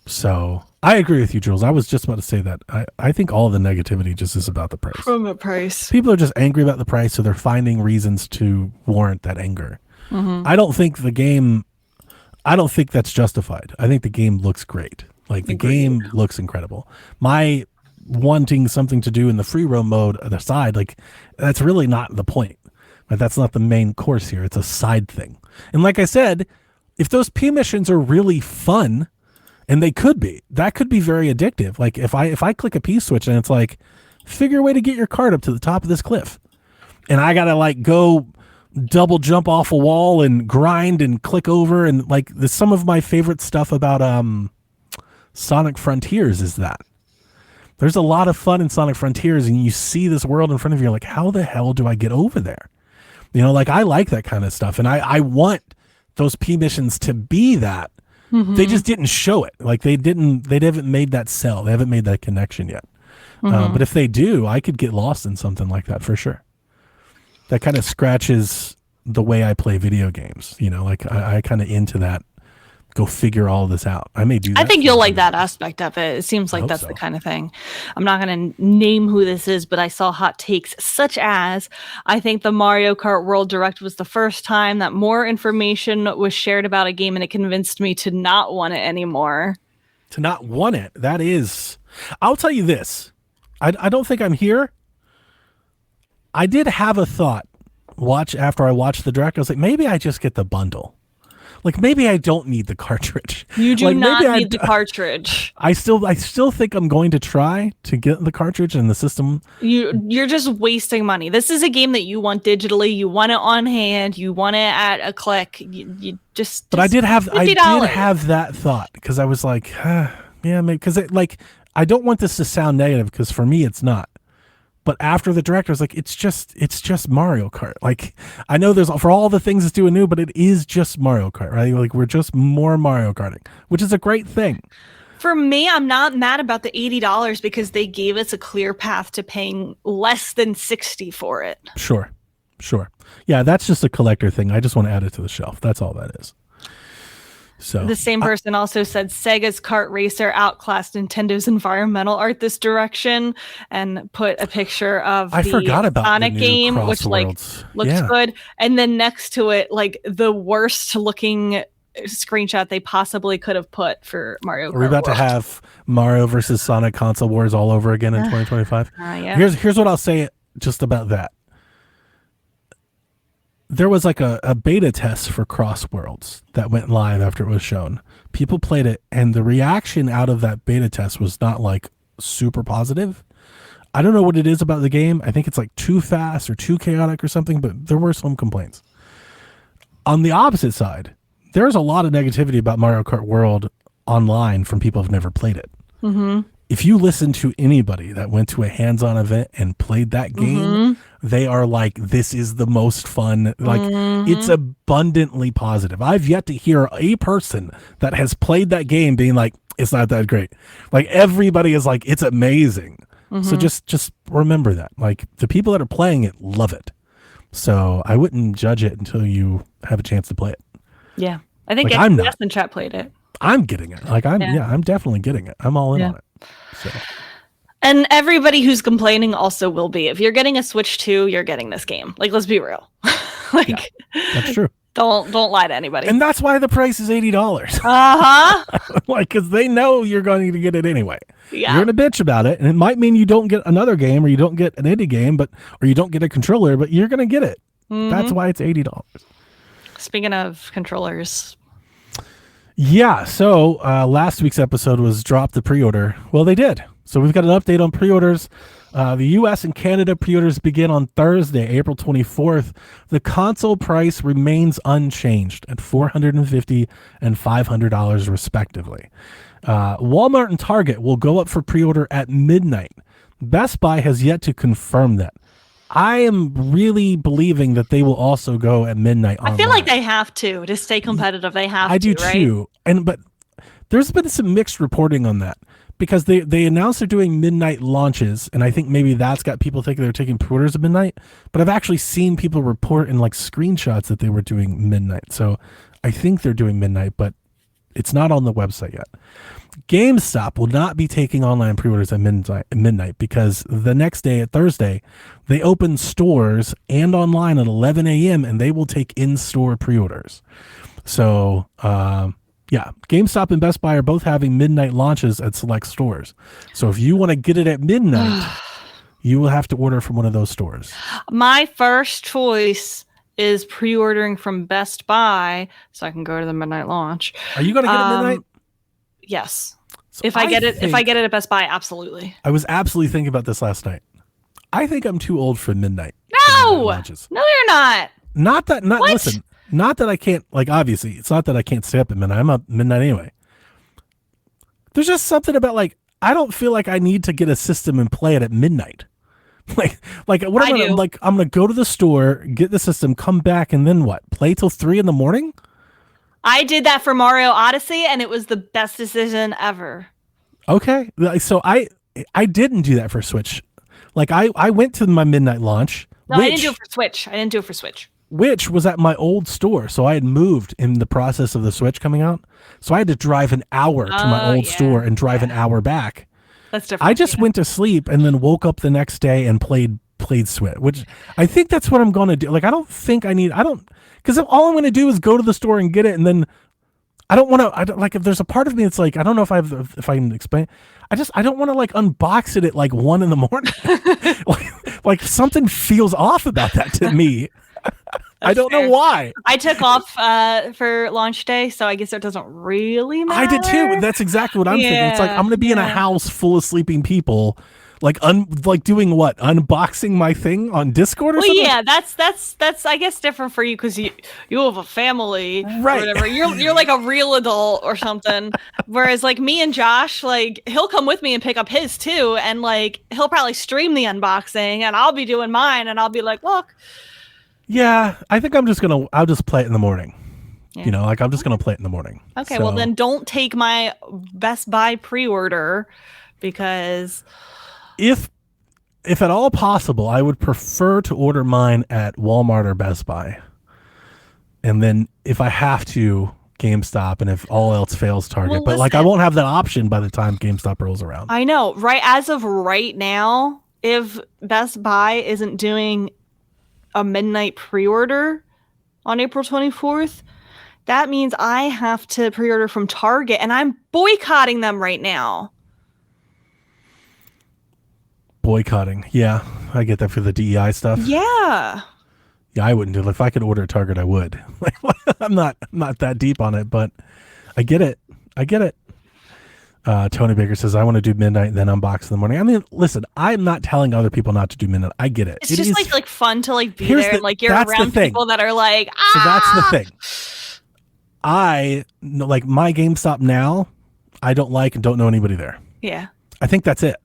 So I agree with you, Jules. I was just about to say that. I think all the negativity just is about the price. From the price. People are just angry about the price, so they're finding reasons to warrant that anger. I don't think that's justified. I think the game looks great. Like the game looks incredible. My wanting something to do in the free roam mode aside, like that's really not the point. Like, that's not the main course here. It's a side thing. And like I said, if those P missions are really fun, and they could be, that could be very addictive. Like if I click a P switch and it's like, figure a way to get your cart up to the top of this cliff, and I gotta like go double jump off a wall and grind and click over, and like some of my favorite stuff about Sonic Frontiers is that there's a lot of fun in Sonic Frontiers, and you see this world in front of you, you're like, how the hell do I get over there? Like I like that kind of stuff, and I want those P missions to be that. They just didn't show it. Like they haven't made that sell. They haven't made that connection yet. But if they do, I could get lost in something like that for sure. That kind of scratches the way I play video games. Like I kind of into that. Go figure all this out. I may do that. I think you'll like that aspect of it. It seems like that's the kind of thing. I'm not going to name who this is, but I saw hot takes such as, I think the Mario Kart World Direct was the first time that more information was shared about a game, and it convinced me to not want it anymore. To not want it? That is... I'll tell you this. I don't think I'm here. I did have a thought after I watched the Direct. I was like, maybe I just get the bundle. Like maybe I don't need the cartridge. You do not need the cartridge. I still think I'm going to try to get the cartridge and the system. You're just wasting money. This is a game that you want digitally. You want it on hand. You want it at a click. You just. But I did have $50. That thought, because I was like, yeah, maybe, because I don't want this to sound negative, because for me it's not. But after the Direct, I was like, it's just Mario Kart. Like, I know there's, for all the things it's doing new, but it is just Mario Kart, right? Like, we're just more Mario Karting, which is a great thing. For me, I'm not mad about the $80 because they gave us a clear path to paying less than $60 for it. Sure. Yeah, that's just a collector thing. I just want to add it to the shelf. That's all that is. So the same person also said Sega's Kart Racer outclassed Nintendo's environmental art this direction, and put a picture of I forgot about Sonic the game, Cross which like Worlds. looks good, and then next to it, like the worst looking screenshot they possibly could have put for Mario Kart. Are we about World. to have Mario versus Sonic console wars all over again in 2025? Yeah. Here's what I'll say just about that. There was like a beta test for Cross Worlds that went live after it was shown. People played it, and the reaction out of that beta test was not like super positive. I don't know what it is about the game. I think it's like too fast or too chaotic or something, but there were some complaints. On the opposite side, there's a lot of negativity about Mario Kart World online from people who've never played it. Mm-hmm. If you listen to anybody that went to a hands-on event and played that game, they are like, this is the most fun. Like, it's abundantly positive. I've yet to hear a person that has played that game being like, it's not that great. Like, everybody is like, it's amazing. So just remember that. Like, the people that are playing it love it. So I wouldn't judge it until you have a chance to play it. Yeah. I think I'm everyone not. in chat played it. I'm getting it. Like, I'm definitely getting it. I'm all in on it. So. And everybody who's complaining also will be. If you're getting a Switch 2, you're getting this game. Like, let's be real. Like, that's true. Don't lie to anybody. And that's why the price is $80. Like, because they know you're going to get it anyway. Yeah. You're gonna bitch about it, and it might mean you don't get another game, or you don't get an indie game, or you don't get a controller, but you're gonna get it. That's why it's $80. Speaking of controllers. Yeah, so last week's episode was drop the pre-order. Well, they did. So we've got an update on pre-orders. The U.S. and Canada pre-orders begin on Thursday, April 24th. The console price remains unchanged at $450 and $500 respectively. Walmart and Target will go up for pre-order at midnight. Best Buy has yet to confirm that. I am really believing that they will also go at midnight online. I feel like they have to stay competitive. They have to, I do right? too. But there's been some mixed reporting on that because they announced they're doing midnight launches, and I think maybe that's got people thinking they're taking pre-orders at midnight. But I've actually seen people report in like screenshots that they were doing midnight. So I think they're doing midnight, but it's not on the website yet. GameStop will not be taking online pre-orders at midnight because the next day at Thursday, they open stores and online at 11 a.m. and they will take in-store pre-orders. So, GameStop and Best Buy are both having midnight launches at select stores. So if you want to get it at midnight, you will have to order from one of those stores. My first choice is pre-ordering from Best Buy so I can go to the midnight launch. Are you going to get it at midnight? Yes. So if I get it at Best Buy, absolutely. I was absolutely thinking about this last night. I think I'm too old for midnight. No, you're not. Listen, not that I can't, like, obviously, it's not that I can't stay up at midnight. I'm up midnight anyway. There's just something about, like, I don't feel like I need to get a system and play it at midnight. I'm gonna go to the store, get the system, come back, and then what? Play till 3 a.m? I did that for Mario Odyssey, and it was the best decision ever. Okay, so I didn't do that for Switch. Like I went to my midnight launch. No, I didn't do it for Switch. Which was at my old store, so I had moved in the process of the Switch coming out. So I had to drive an hour to my old store and drive an hour back. That's different. I just went to sleep and then woke up the next day and played Switch, which I think that's what I'm going to do. Like, because all I'm going to do is go to the store and get it. And then if there's a part of me that's like, I don't know if I can explain. I don't want to like unbox it at like 1 a.m. like something feels off about that to me. I don't know why. I took off for launch day, so I guess it doesn't really matter. I did too. That's exactly what I'm thinking. It's like I'm going to be in a house full of sleeping people, like doing what? Unboxing my thing on Discord or something? Yeah, that's I guess different for you because you have a family, right? Or whatever. You're like a real adult or something. Whereas like me and Josh, like he'll come with me and pick up his too, and like he'll probably stream the unboxing, and I'll be doing mine, and I'll be like, look. Yeah, I think I'll just play it in the morning. Yeah. You know, like I'm just going to play it in the morning. Okay, well then don't take my Best Buy pre-order because if at all possible, I would prefer to order mine at Walmart or Best Buy. And then if I have to, GameStop, and if all else fails, Target. Well, but like I won't have that option by the time GameStop rolls around. I know, right? As of right now, if Best Buy isn't doing a midnight pre-order on April 24th, that means I have to pre-order from Target, and I'm boycotting them right now. Boycotting. Yeah, I get that for the DEI stuff. Yeah. Yeah, I wouldn't do it. If I could order at Target, I would. I'm not that deep on it, but I get it. Tony Baker says, I want to do midnight and then unbox in the morning. I mean, listen, I'm not telling other people not to do midnight. I get it. It's just like fun to like be there. Like you're around people that are like, So that's the thing. like my GameStop now, I don't like and don't know anybody there. Yeah. I think that's it.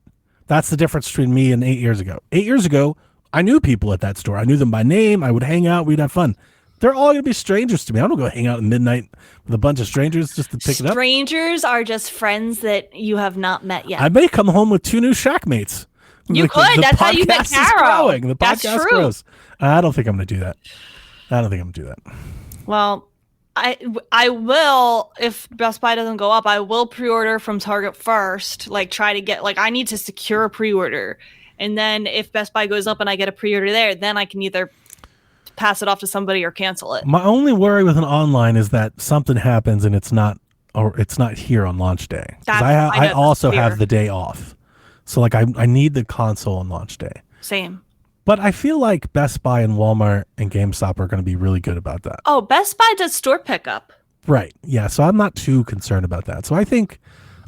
That's the difference between me and 8 years ago. 8 years ago, I knew people at that store. I knew them by name. I would hang out. We'd have fun. They're all going to be strangers to me. I don't go hang out at midnight with a bunch of strangers just to pick it up. Strangers are just friends that you have not met yet. I may come home with 2 new shack mates. You could. That's how you met Caro. The podcast grows. I don't think I'm going to do that. Well, I will, if Best Buy doesn't go up, I will pre-order from Target first. Like, try to get, like, I need to secure a pre-order. And then if Best Buy goes up and I get a pre-order there, then I can either pass it off to somebody or cancel it. My only worry with an online is that something happens and it's not here on launch day. I also have the day off. So, like, I need the console on launch day. Same. But I feel like Best Buy and Walmart and GameStop are going to be really good about that. Oh, Best Buy does store pickup. Right. Yeah. So I'm not too concerned about that. So I think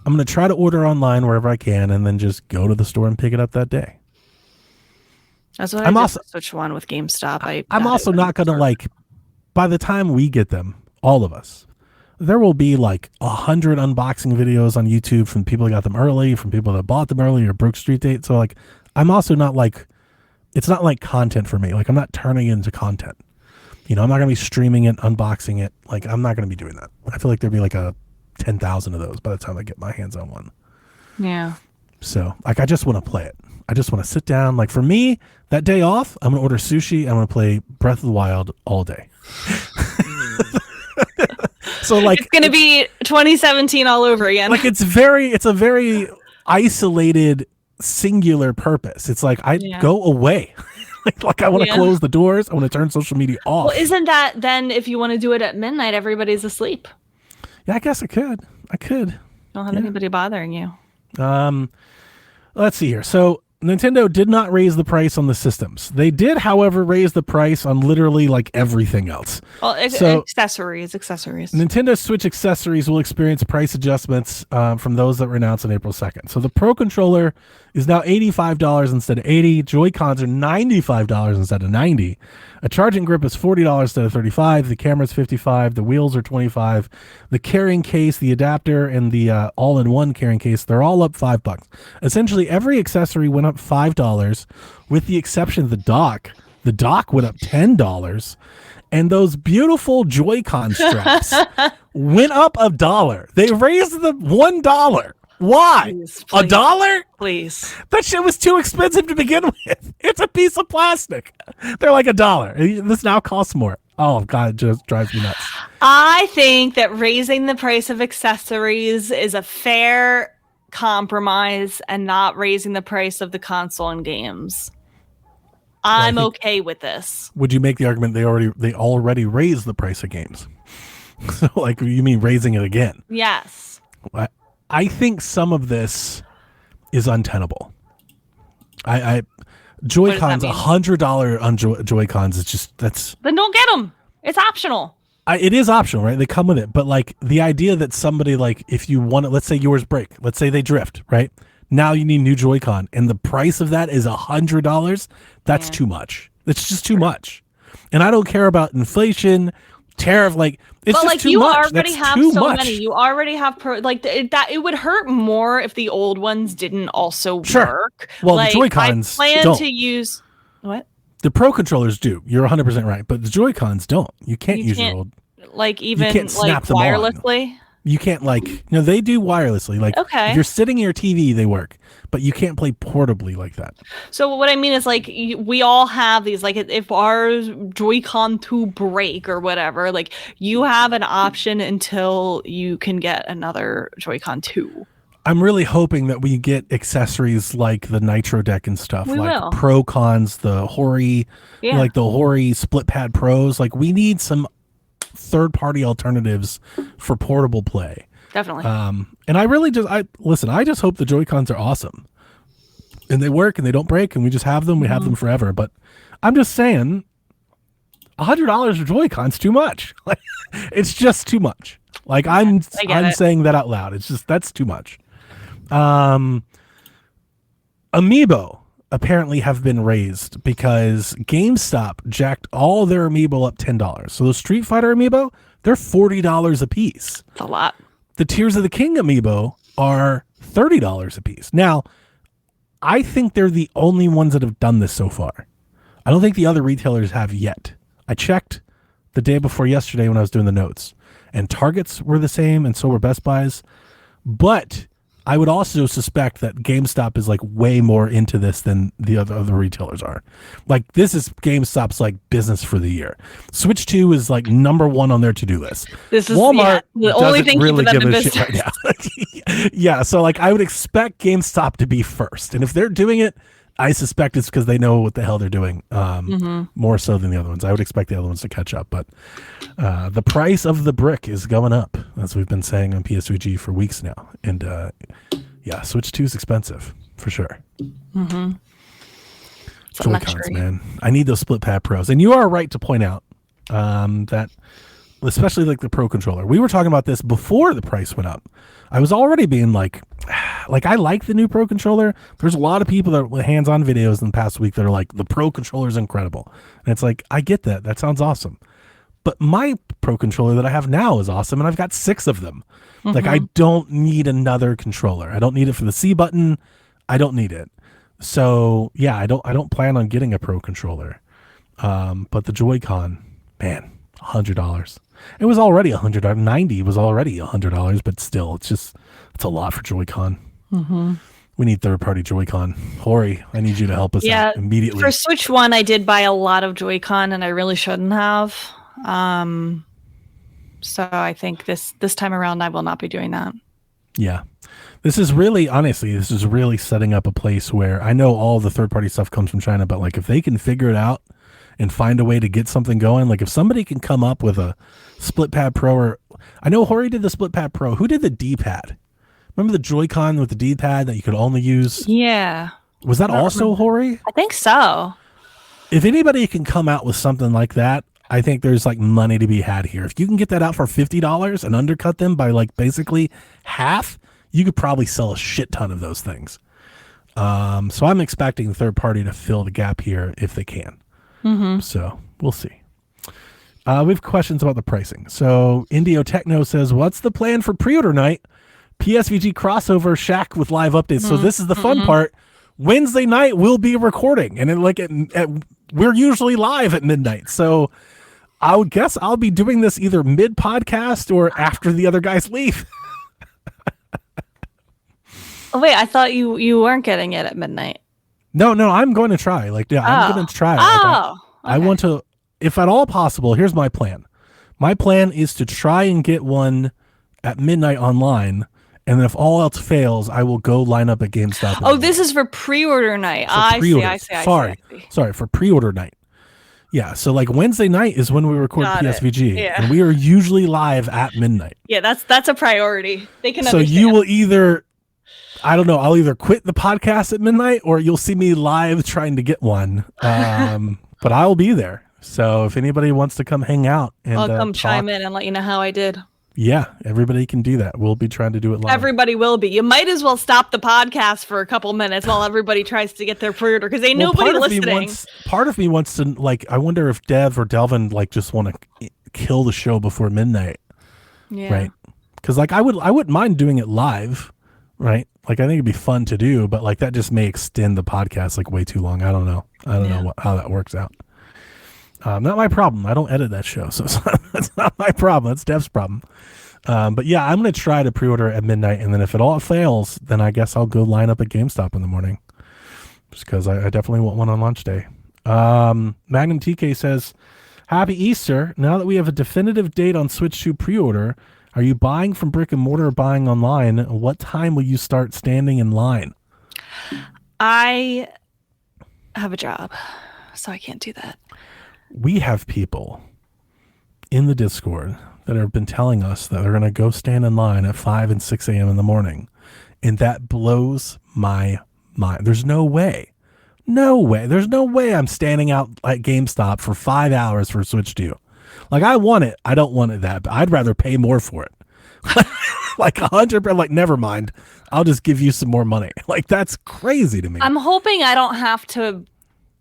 I'm going to try to order online wherever I can and then just go to the store and pick it up that day. That's what I did with Switch One with GameStop. I'm also not going to, like, by the time we get them, all of us, there will be like 100 unboxing videos on YouTube from people that got them early, from people that bought them early or broke street date. So, like, I'm also not like, it's not like content for me. Like, I'm not turning it into content. You know, I'm not going to be streaming it, unboxing it. Like, I'm not going to be doing that. I feel like there'd be like 10,000 of those by the time I get my hands on one. Yeah. So, like, I just want to play it. I just want to sit down. Like, for me, that day off, I'm going to order sushi. I'm going to play Breath of the Wild all day. So, like, it's going to be 2017 all over again. Like, it's a very isolated, singular purpose. It's like, go away. like I want to close the doors. I want to turn social media off. Well, isn't that then if you want to do it at midnight, everybody's asleep? Yeah, I guess I could. Don't have anybody bothering you. Let's see here. So Nintendo did not raise the price on the systems. They did, however, raise the price on literally like everything else. Well, accessories. Nintendo Switch accessories will experience price adjustments from those that were announced on April 2nd. So the Pro Controller is now $85 instead of $80. Joy-Cons are $95 instead of $90. A charging grip is $40 instead of $35. The camera's $55. The wheels are $25. The carrying case, the adapter, and the all-in-one carrying case, they're all up $5. Essentially, every accessory went up $5, with the exception of the dock. The dock went up $10. And those beautiful Joy-Con straps went up $1. They raised them $1. Why? Please. $1? Please. That shit was too expensive to begin with. It's a piece of plastic. They're like $1. This now costs more. Oh, God, it just drives me nuts. I think that raising the price of accessories is a fair compromise and not raising the price of the console and games. I'm okay with this. Would you make the argument they already raised the price of games? So, like, you mean raising it again? Yes. I think some of this is untenable. Joy-Cons, $100 on Joy-Cons is just, that's... Then don't get them. It's optional. It is optional, right? They come with it. But, like, the idea that somebody, like, if you want it, let's say yours break. Let's say they drift, right? Now you need new Joy-Con. And the price of that is $100. That's too much. It's just too much. And I don't care about inflation, tariff, like... It's but just like too you much. already That's have too so much. many. You already have that. It would hurt more if the old ones didn't also work. Well, like, the Joy-Cons I plan don't. to use what? The Pro controllers do. You're 100% right, but the Joy-Cons don't. You can't use your old. Like even can't snap them on. wirelessly. You can't they do wirelessly. Like okay. If you're sitting in your TV, they work, but you can't play portably like that. So what I mean is like we all have these, like if our Joy-Con 2 break or whatever, like you have an option until you can get another Joy-Con 2. I'm really hoping that we get accessories like the Nitro Deck and stuff, like Pro Cons, the Hori, like the Hori Split Pad Pros. Like we need some third-party alternatives for portable play. Definitely. And I just hope the Joy-Cons are awesome and they work and they don't break and we just have them. We have them forever. But I'm just saying $100 for Joy-Cons too much. Like it's just too much. Like I'm saying that out loud. It's just, that's too much. Amiibo apparently have been raised because GameStop jacked all their Amiibo up $10. So the Street Fighter Amiibo, They're $40 a piece. It's a lot. The Tears of the King amiibo are $30 a piece. Now, I think they're the only ones that have done this so far. I don't think the other retailers have yet. I checked the day before yesterday when I was doing the notes, and Targets were the same, and so were Best Buys. But I would also suspect that GameStop is like way more into this than the other retailers are. Like, this is GameStop's like business for the year. Switch 2 is like number one on their to-do list. This is Walmart the only thing really keeping them give in a shit right business. now. Yeah, so like I would expect GameStop to be first, and if they're doing it, I suspect it's because they know what the hell they're doing, more so than the other ones. I would expect the other ones to catch up, but the price of the brick is going up, as we've been saying on PSVG for weeks now. And yeah, Switch 2 is expensive, for sure. Joy-Cons, man. I need those split pad pros. And you are right to point out that, especially like the Pro Controller, we were talking about this before the price went up. I was already being like I like the new Pro Controller. There's a lot of people that with hands-on videos in the past week that are like, the Pro Controller is incredible. And it's like, I get that. That sounds awesome. But my Pro Controller that I have now is awesome, and I've got 6 of them. Like, I don't need another controller. I don't need it for the C button. I don't need it. So yeah, I don't plan on getting a Pro Controller. But the Joy-Con, man, $100. It was already $100. 90 was already $100, but still, it's a lot for Joy-Con. We need third-party Joy-Con. Hori, I need you to help us out immediately. For Switch 1, I did buy a lot of Joy-Con, and I really shouldn't have. So I think this time around, I will not be doing that. Yeah. This is really setting up a place where I know all the third-party stuff comes from China, but like if they can figure it out and find a way to get something going, like if somebody can come up with a split pad pro, or I know Hori did the split pad pro. Who did the D-pad? Remember the Joy-Con with the D-pad that you could only use? Yeah. Was that also Hori? I think so. If anybody can come out with something like that, I think there's like money to be had here. If you can get that out for $50 and undercut them by like basically half, you could probably sell a shit ton of those things. So I'm expecting the third party to fill the gap here if they can. So we'll see. We have questions about the pricing. So Indio Techno says, what's the plan for pre-order night? PSVG crossover Shaq with live updates. So this is the fun part. Wednesday night we'll be recording, and we're usually live at midnight. So I would guess I'll be doing this either mid podcast or after the other guys leave. Oh wait, I thought you weren't getting it at midnight. No, I'm going to try. I'm going to try. I want to, if at all possible, here's my plan. My plan is to try and get one at midnight online, and then if all else fails, I will go line up at GameStop. Oh, this is for pre-order night. I see. Sorry, for pre-order night. Yeah, so like Wednesday night is when we record PSVG, and we are usually live at midnight. Yeah, that's a priority. They can. So you will either, I don't know, I'll either quit the podcast at midnight, or you'll see me live trying to get one. But I'll be there. So if anybody wants to come hang out, and I'll come chime in and let you know how I did. Yeah, everybody can do that. We'll be trying to do it live. Everybody will be. You might as well stop the podcast for a couple minutes while everybody tries to get their pre-order, because ain't nobody listening. Part of me wants to, like, I wonder if Dev or Delvin like just want to kill the show before midnight. Yeah. Right. Because like I wouldn't mind doing it live. Right. Like I think it'd be fun to do, but like that just may extend the podcast like way too long. I don't know. I don't know how that works out. Not my problem. I don't edit that show, so that's not my problem. That's Dev's problem. But yeah, I'm going to try to pre-order at midnight, and then if it all fails, then I guess I'll go line up at GameStop in the morning, just because I definitely want one on launch day. Magnum TK says, Happy Easter. Now that we have a definitive date on Switch 2 pre-order, are you buying from brick and mortar or buying online? What time will you start standing in line? I have a job, so I can't do that. We have people in the Discord that have been telling us that they're going to go stand in line at 5 and 6 a.m. in the morning. And that blows my mind. There's no way. There's no way I'm standing out at GameStop for 5 hours for Switch 2. Like, I want it. I don't want it that, but I'd rather pay more for it. Like 100%, like, never mind. I'll just give you some more money. Like, that's crazy to me. I'm hoping I don't have to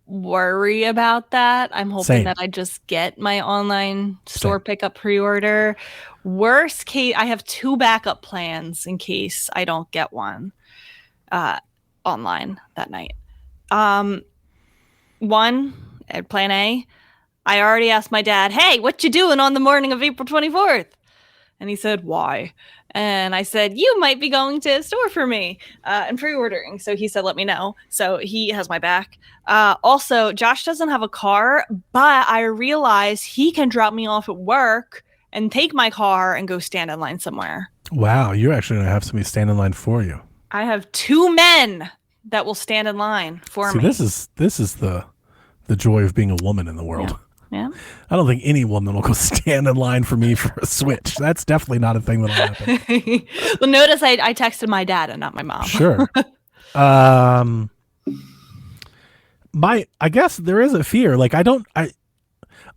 worry about that. I'm hoping Same. that I just get my online store pickup pre-order. Worst case, I have 2 backup plans in case I don't get one online that night. One, plan A, I already asked my dad, hey, what you doing on the morning of April 24th? And he said, why? And I said, you might be going to a store for me and pre-ordering. So he said, let me know. So he has my back. Also, Josh doesn't have a car, but I realize he can drop me off at work and take my car and go stand in line somewhere. Wow, you're actually going to have somebody stand in line for you. I have 2 men that will stand in line for me. This is the joy of being a woman in the world. Yeah. I don't think any woman will go stand in line for me for a Switch. That's definitely not a thing that'll happen. Well, notice I texted my dad and not my mom. Sure. I guess there is a fear. Like I don't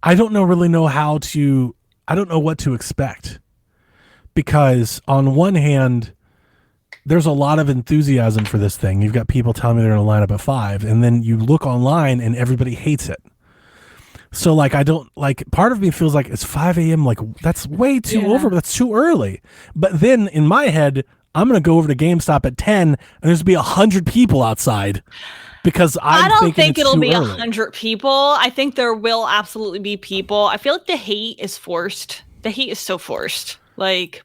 really know I don't know what to expect. Because on one hand, there's a lot of enthusiasm for this thing. You've got people telling me they're going to line up at 5, and then you look online and everybody hates it. So like, part of me feels like it's 5 a.m. Like that's way too over. That's too early. But then in my head, I'm going to go over to GameStop at 10 and there's going to be 100 people outside because I don't think it'll be 100 people. I think there will absolutely be people. I feel like the hate is forced. The hate is so forced. Like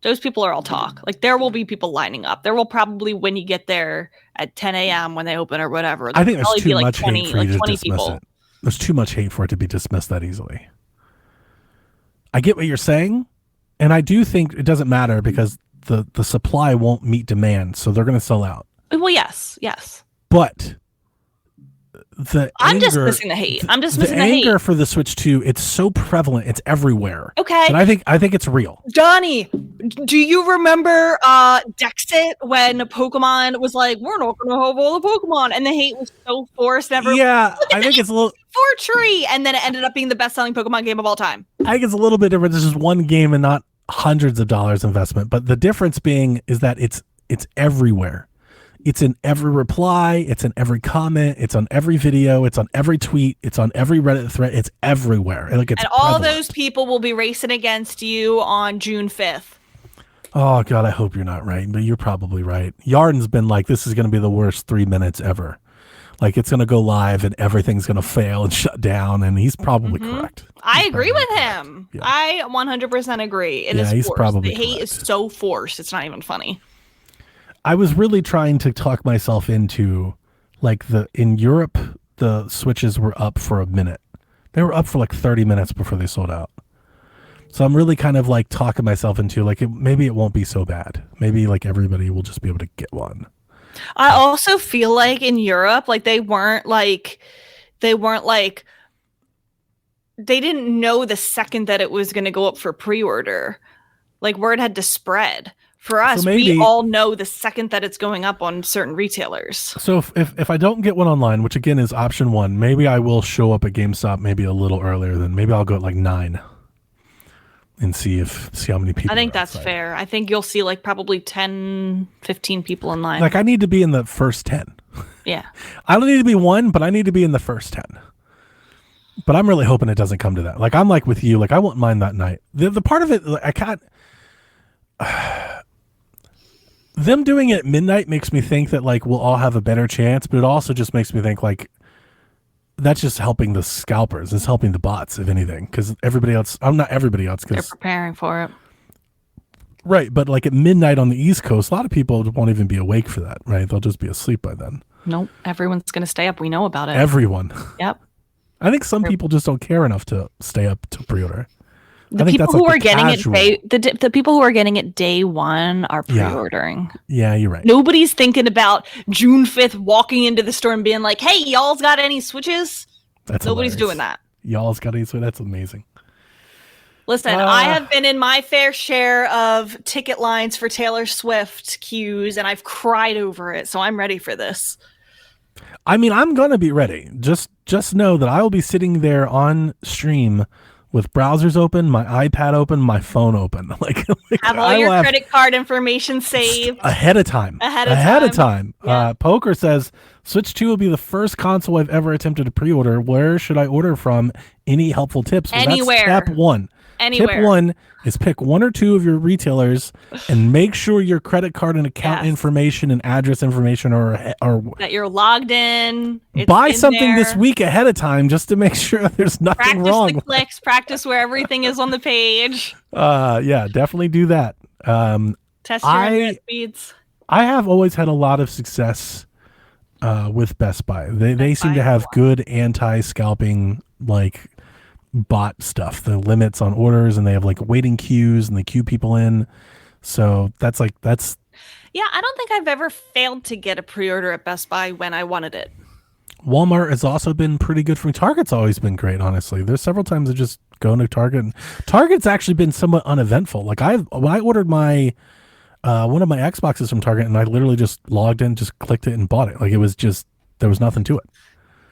those people are all talk. Like there will be people lining up. There will probably, when you get there at 10 a.m. when they open or whatever, I think there's too much hate for you to dismiss it. There's too much hate for it to be dismissed that easily. I get what you're saying, and I do think it doesn't matter because the supply won't meet demand, so they're going to sell out. Well, yes. But I'm just missing the hate. I'm just missing the hate. The anger for the Switch 2, it's so prevalent. It's everywhere. Okay. And I think it's real. Donnie, do you remember Dexit when Pokemon was like, we're not going to have all the Pokemon, and the hate was so forced? Yeah, I think it's a little... Fortree, and then it ended up being the best-selling Pokemon game of all time. I think it's a little bit different. This is one game and not hundreds of dollars investment. But the difference being is that it's everywhere. It's in every reply. It's in every comment. It's on every video. It's on every tweet. It's on every Reddit thread. It's everywhere. Like it's all prevalent. those people will be racing against you on June 5th. Oh, God, I hope you're not right. But you're probably right. Yarden's been like, this is going to be the worst 3 minutes ever. Like, it's going to go live and everything's going to fail and shut down. And he's probably correct. I agree with him. Yeah. I 100% agree. It is he's forced. Probably the hate is so forced. It's not even funny. I was really trying to talk myself into, like, in Europe, the Switches were up for a minute. They were up for like 30 minutes before they sold out. So I'm really kind of like talking myself into like, maybe it won't be so bad. Maybe like everybody will just be able to get one. I also feel like in Europe, like they didn't know the second that it was going to go up for pre-order. Like word had to spread. For us, we all know the second that it's going up on certain retailers. So if I don't get one online, which again is option 1, maybe I will show up at GameStop maybe a little earlier than maybe I'll go at like 9 and see how many people. I think that's fair. I think you'll see like probably 10, 15 people in line. Like I need to be in the first 10. Yeah. I don't need to be 1, but I need to be in the first 10. But I'm really hoping it doesn't come to that. Like I'm like with you, like I won't mind that night. The part of it, like, I can't. Them doing it at midnight makes me think that like we'll all have a better chance, but it also just makes me think like that's just helping the scalpers. It's helping the bots, if anything, because everybody else. I'm not everybody else because they're preparing for it, right? But like at midnight on the East Coast, a lot of people won't even be awake for that, right? They'll just be asleep by then. Nope, everyone's going to stay up. We know about it. Everyone. Yep. I think some people just don't care enough to stay up to pre-order. The people who are getting it the people who are getting it day 1 are pre-ordering. Yeah, you're right. Nobody's thinking about June 5th walking into the store and being like, "Hey, y'all's got any Switches?" Nobody's doing that. Y'all's got any Switches? That's amazing. Listen, I have been in my fair share of ticket lines for Taylor Swift queues, and I've cried over it. So I'm ready for this. I mean, I'm gonna be ready. Just know that I will be sitting there on stream with browsers open, my iPad open, my phone open. like Have all your credit card information saved ahead of time. Ahead of time. Yeah. Poker says Switch 2 will be the first console I've ever attempted to pre-order. Where should I order from? Any helpful tips? Well, Anywhere. That's step one. Anywhere. Tip one is pick one or two of your retailers and make sure your credit card and account information and address information are that you're logged in. Buy something this week ahead of time just to make sure there's nothing wrong. Practice the clicks, practice where everything is on the page. Yeah, definitely do that. Test your internet speeds. I have always had a lot of success with Best Buy. They seem to have good anti-scalping bot stuff, the limits on orders, and they have waiting queues and they queue people in. So that's yeah, I don't think I've ever failed to get a pre-order at Best Buy when I wanted it. Walmart has also been pretty good for me. Target's always been great, honestly. There's several times I just go into Target, and Target's actually been somewhat uneventful. When I ordered my one of my Xboxes from Target, and I literally just logged in, just clicked it and bought it. It was just, there was nothing to it.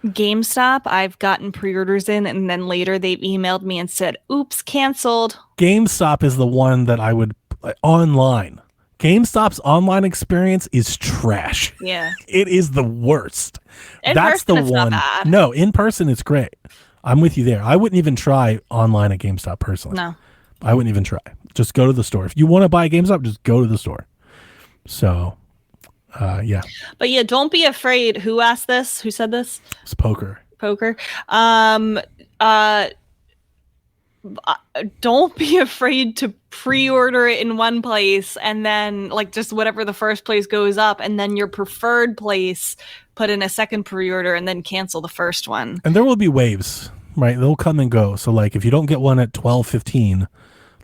GameStop, I've gotten pre-orders in, and then later they've emailed me and said, oops, canceled. GameStop is the one that I would online. GameStop's online experience is trash. Yeah. It is the worst. That's the one. No, in person it's great. I'm with you there. I wouldn't even try online at GameStop personally. No. I wouldn't even try. Just go to the store. If you want to buy a GameStop, just go to the store. So yeah. But yeah, don't be afraid. Who asked this? Who said this? It's Poker. Don't be afraid to pre-order it in one place and then just whatever the first place goes up, and then your preferred place put in a second pre-order and then cancel the first one. And there will be waves, right? They'll come and go. So if you don't get one at 12:15,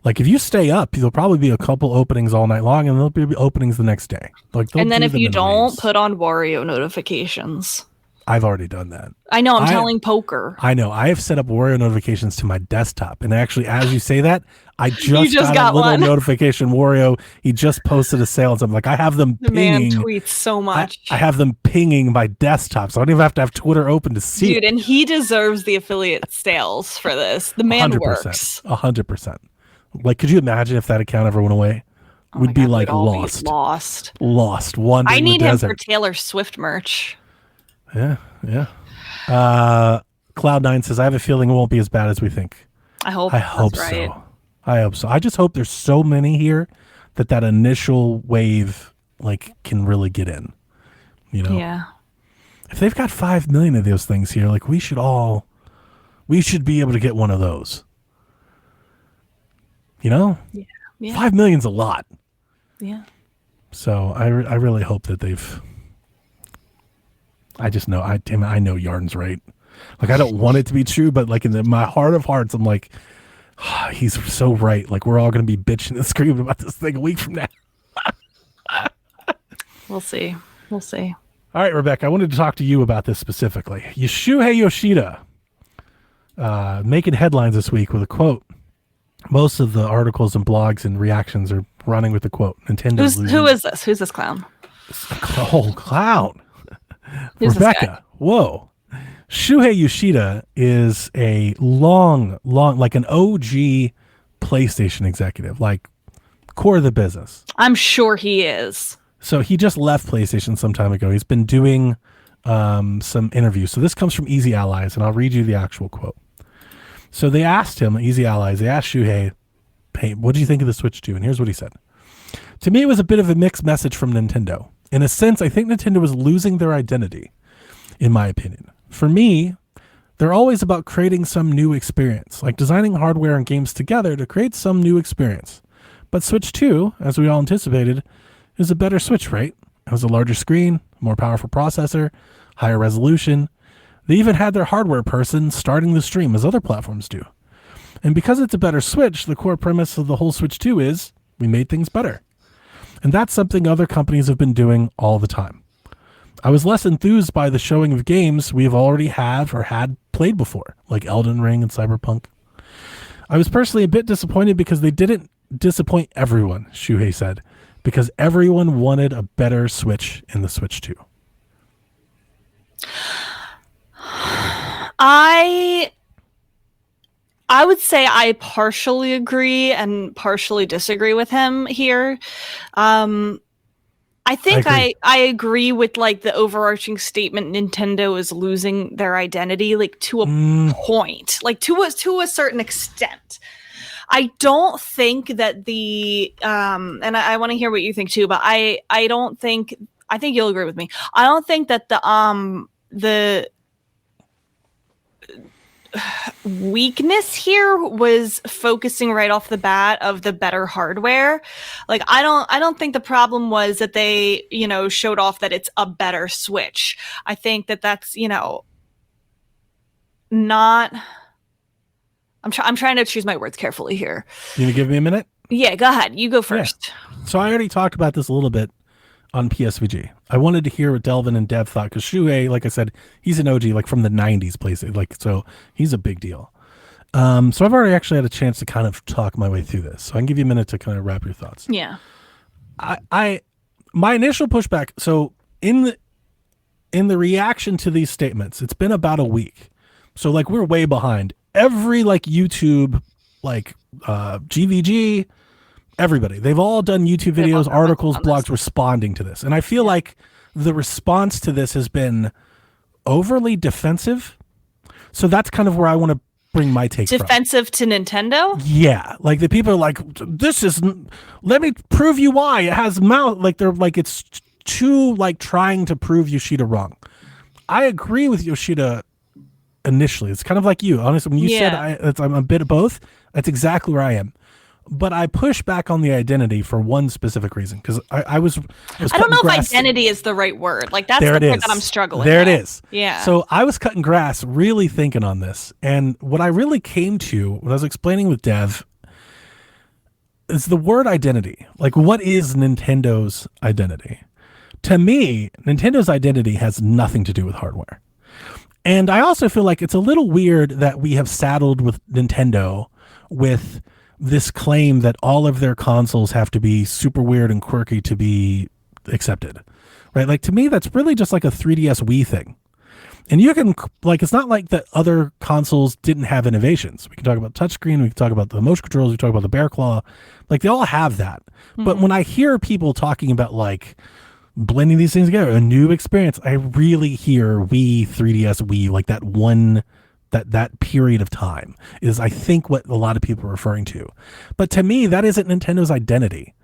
if you stay up, there'll probably be a couple openings all night long, and there'll be openings the next day. And then if you don't, put on Wario notifications. I've already done that. I know. I'm telling Poker. I know. I have set up Wario notifications to my desktop. And actually, as you say that, I just got a little notification. Wario, he just posted a sale. And something I have them pinging. The man tweets so much. I have them pinging my desktop. So I don't even have to have Twitter open to see it. And he deserves the affiliate sales for this. The man 100%, works. 100%. Could you imagine if that account ever went away? We'd be lost. Lost. One. I need him for Taylor Swift merch. Yeah. Cloud9 says, I have a feeling it won't be as bad as we think. I hope so. Right. I hope so. I just hope there's so many here that initial wave can really get in. Yeah. If they've got 5 million of those things here, we should be able to get one of those. Yeah. 5 million's a lot. Yeah. So I really hope that they've. I just know I know Yarn's right. I don't want it to be true, but in my heart of hearts, I'm he's so right. We're all going to be bitching and screaming about this thing a week from now. We'll see. All right, Rebecca, I wanted to talk to you about this specifically. Yoshida making headlines this week with a quote. Most of the articles and blogs and reactions are running with the quote. Nintendo. Who is this? Who's this clown? Oh, clown. Who's Rebecca. Whoa. Shuhei Yoshida is a long, an OG PlayStation executive, core of the business. I'm sure he is. So he just left PlayStation some time ago. He's been doing some interviews. So this comes from Easy Allies, and I'll read you the actual quote. So they asked him, Easy Allies, they asked Shuhei, hey, what do you think of the Switch 2? And here's what he said. To me, it was a bit of a mixed message from Nintendo. In a sense, I think Nintendo was losing their identity, in my opinion. For me, they're always about creating some new experience, designing hardware and games together to create some new experience. But Switch 2, as we all anticipated, is a better Switch, right? It has a larger screen, more powerful processor, higher resolution. They even had their hardware person starting the stream as other platforms do. And because it's a better Switch, the core premise of the whole Switch 2 is we made things better. And that's something other companies have been doing all the time. I was less enthused by the showing of games we have already had played before, like Elden Ring and Cyberpunk. I was personally a bit disappointed because they didn't disappoint everyone, Shuhei said, because everyone wanted a better Switch in the Switch 2. I would say I partially agree and partially disagree with him here. I think I agree with like the overarching statement Nintendo is losing their identity, like to a point, like to a certain extent. I don't think that the and I want to hear what you think too, but I think you'll agree with me. I don't think that the weakness here was focusing right off the bat of the better hardware. Like I don't think the problem was that they, showed off that it's a better Switch. I think that that's, not I'm trying to choose my words carefully here. You gonna give me a minute? Yeah, go ahead. You go first. Yeah. So I already talked about this a little bit on PSVG. I wanted to hear what Delvin and Dev thought because Shuhei, like I said, he's an OG, like from the '90s, place, like so he's a big deal. So I've already actually had a chance to kind of talk my way through this. So I can give you a minute to kind of wrap your thoughts. Yeah. My initial pushback. So in the reaction to these statements, it's been about a week. So like we're way behind. Every like YouTube, like GVG, everybody, they've all done YouTube videos, articles, blogs responding to this. And I feel like the response to this has been overly defensive. So that's kind of where I want to bring my take defensive to Nintendo. Yeah. Like the people are like, let me prove you why it has mouth. Like they're like, it's too like trying to prove Yoshida wrong. I agree with Yoshida initially. It's kind of like you, honestly, when you said I'm a bit of both, that's exactly where I am. But I push back on the identity for one specific reason because I was I don't know if identity is the right word. Like that's the part that I'm struggling with. It is. Yeah. So I was cutting grass really thinking on this. And what I really came to when I was explaining with Dev is the word identity. Like what is Nintendo's identity? To me, Nintendo's identity has nothing to do with hardware. And I also feel like it's a little weird that we have saddled with Nintendo with this claim that all of their consoles have to be super weird and quirky to be accepted, right? Like to me, that's really just like a 3DS Wii thing. And you can like, it's not like the other consoles didn't have innovations. We can talk about touchscreen. We can talk about the motion controls. We can talk about the bear claw. Like they all have that. Mm-hmm. But when I hear people talking about like blending these things together, a new experience, I really hear Wii, 3DS, Wii, like that one, that period of time is, I think, what a lot of people are referring to. But to me, that isn't Nintendo's identity.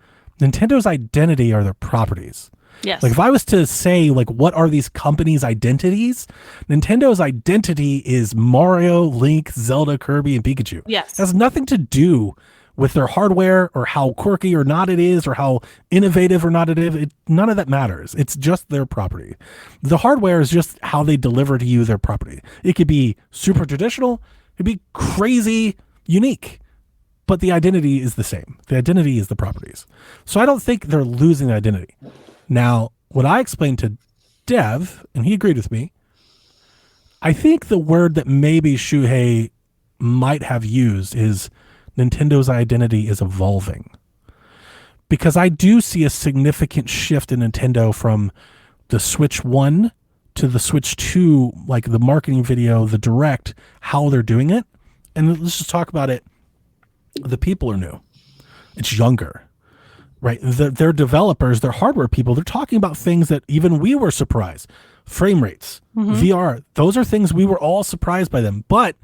Nintendo's identity are their properties. Yes. Like if I was to say, like, what are these companies' identities? Nintendo's identity is Mario, Link, Zelda, Kirby, and Pikachu. Yes. It has nothing to do with their hardware or how quirky or not it is or how innovative or not it is. None of that matters. It's just their property. The hardware is just how they deliver to you their property. It could be super traditional. It could be crazy unique. But the identity is the same. The identity is the properties. So I don't think they're losing the identity. Now, what I explained to Dev, and he agreed with me, I think the word that maybe Shuhei might have used is Nintendo's identity is evolving. Because I do see a significant shift in Nintendo from the Switch 1 to the Switch 2, like the marketing video, the direct, how they're doing it. And let's just talk about it. The people are new. It's younger, right? Their developers, their hardware people, they're talking about things that even we were surprised. Frame rates, VR, those are things we were all surprised by them. But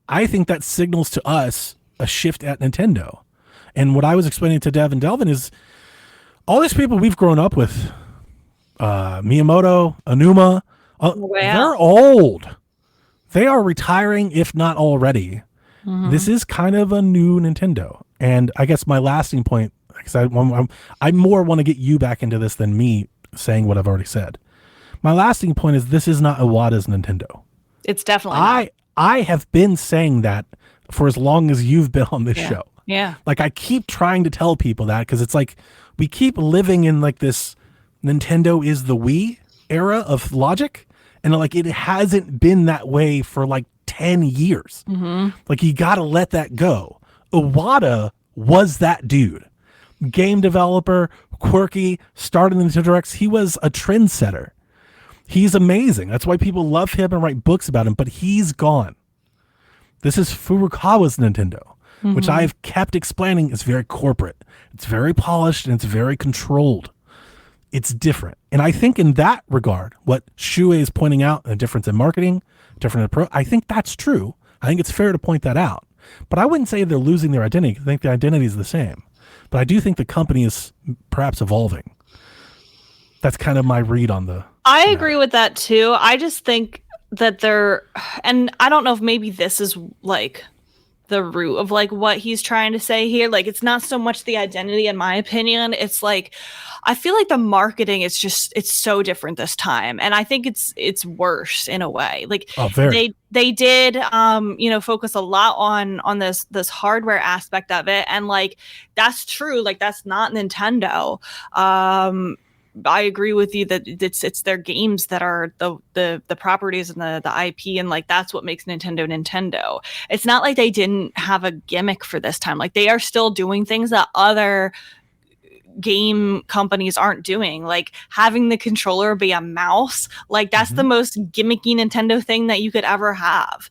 I think that signals to us a shift at Nintendo. And what I was explaining to Dev and Delvin is all these people we've grown up with, Miyamoto, Aonuma, they're old. They are retiring, if not already. This is kind of a new Nintendo. And I guess my lasting point, because I more want to get you back into this than me saying what I've already said. My lasting point is this is not Iwata's Nintendo. It's definitely not. I have been saying that for as long as you've been on this show. Yeah. Like I keep trying to tell people that because it's like we keep living in like this Nintendo is the Wii era of logic. And like it hasn't been that way for like 10 years. Like you got to let that go. Iwata was that dude. Game developer, quirky, started in the directs. He was a trendsetter. He's amazing. That's why people love him and write books about him, but he's gone. This is Furukawa's Nintendo, which I've kept explaining is very corporate. It's very polished and it's very controlled. It's different. And I think in that regard, what Shuei is pointing out, a difference in marketing, different approach, I think that's true. I think it's fair to point that out. But I wouldn't say they're losing their identity. I think the identity is the same. But I do think the company is perhaps evolving. That's kind of my read on the... I agree with that too. I just think that they're... And I don't know if maybe this is like the root of like what he's trying to say here. Like, it's not so much the identity, in my opinion. It's like, I feel like the marketing is just, it's so different this time. And I think it's worse in a way. Like, they did, focus a lot on this hardware aspect of it. And like, that's true. Like, that's not Nintendo. I agree with you that it's their games that are the properties and the IP, and like that's what makes Nintendo. It's not like they didn't have a gimmick for this time. Like, they are still doing things that other game companies aren't doing, like having the controller be a mouse. Like, that's the most gimmicky Nintendo thing that you could ever have.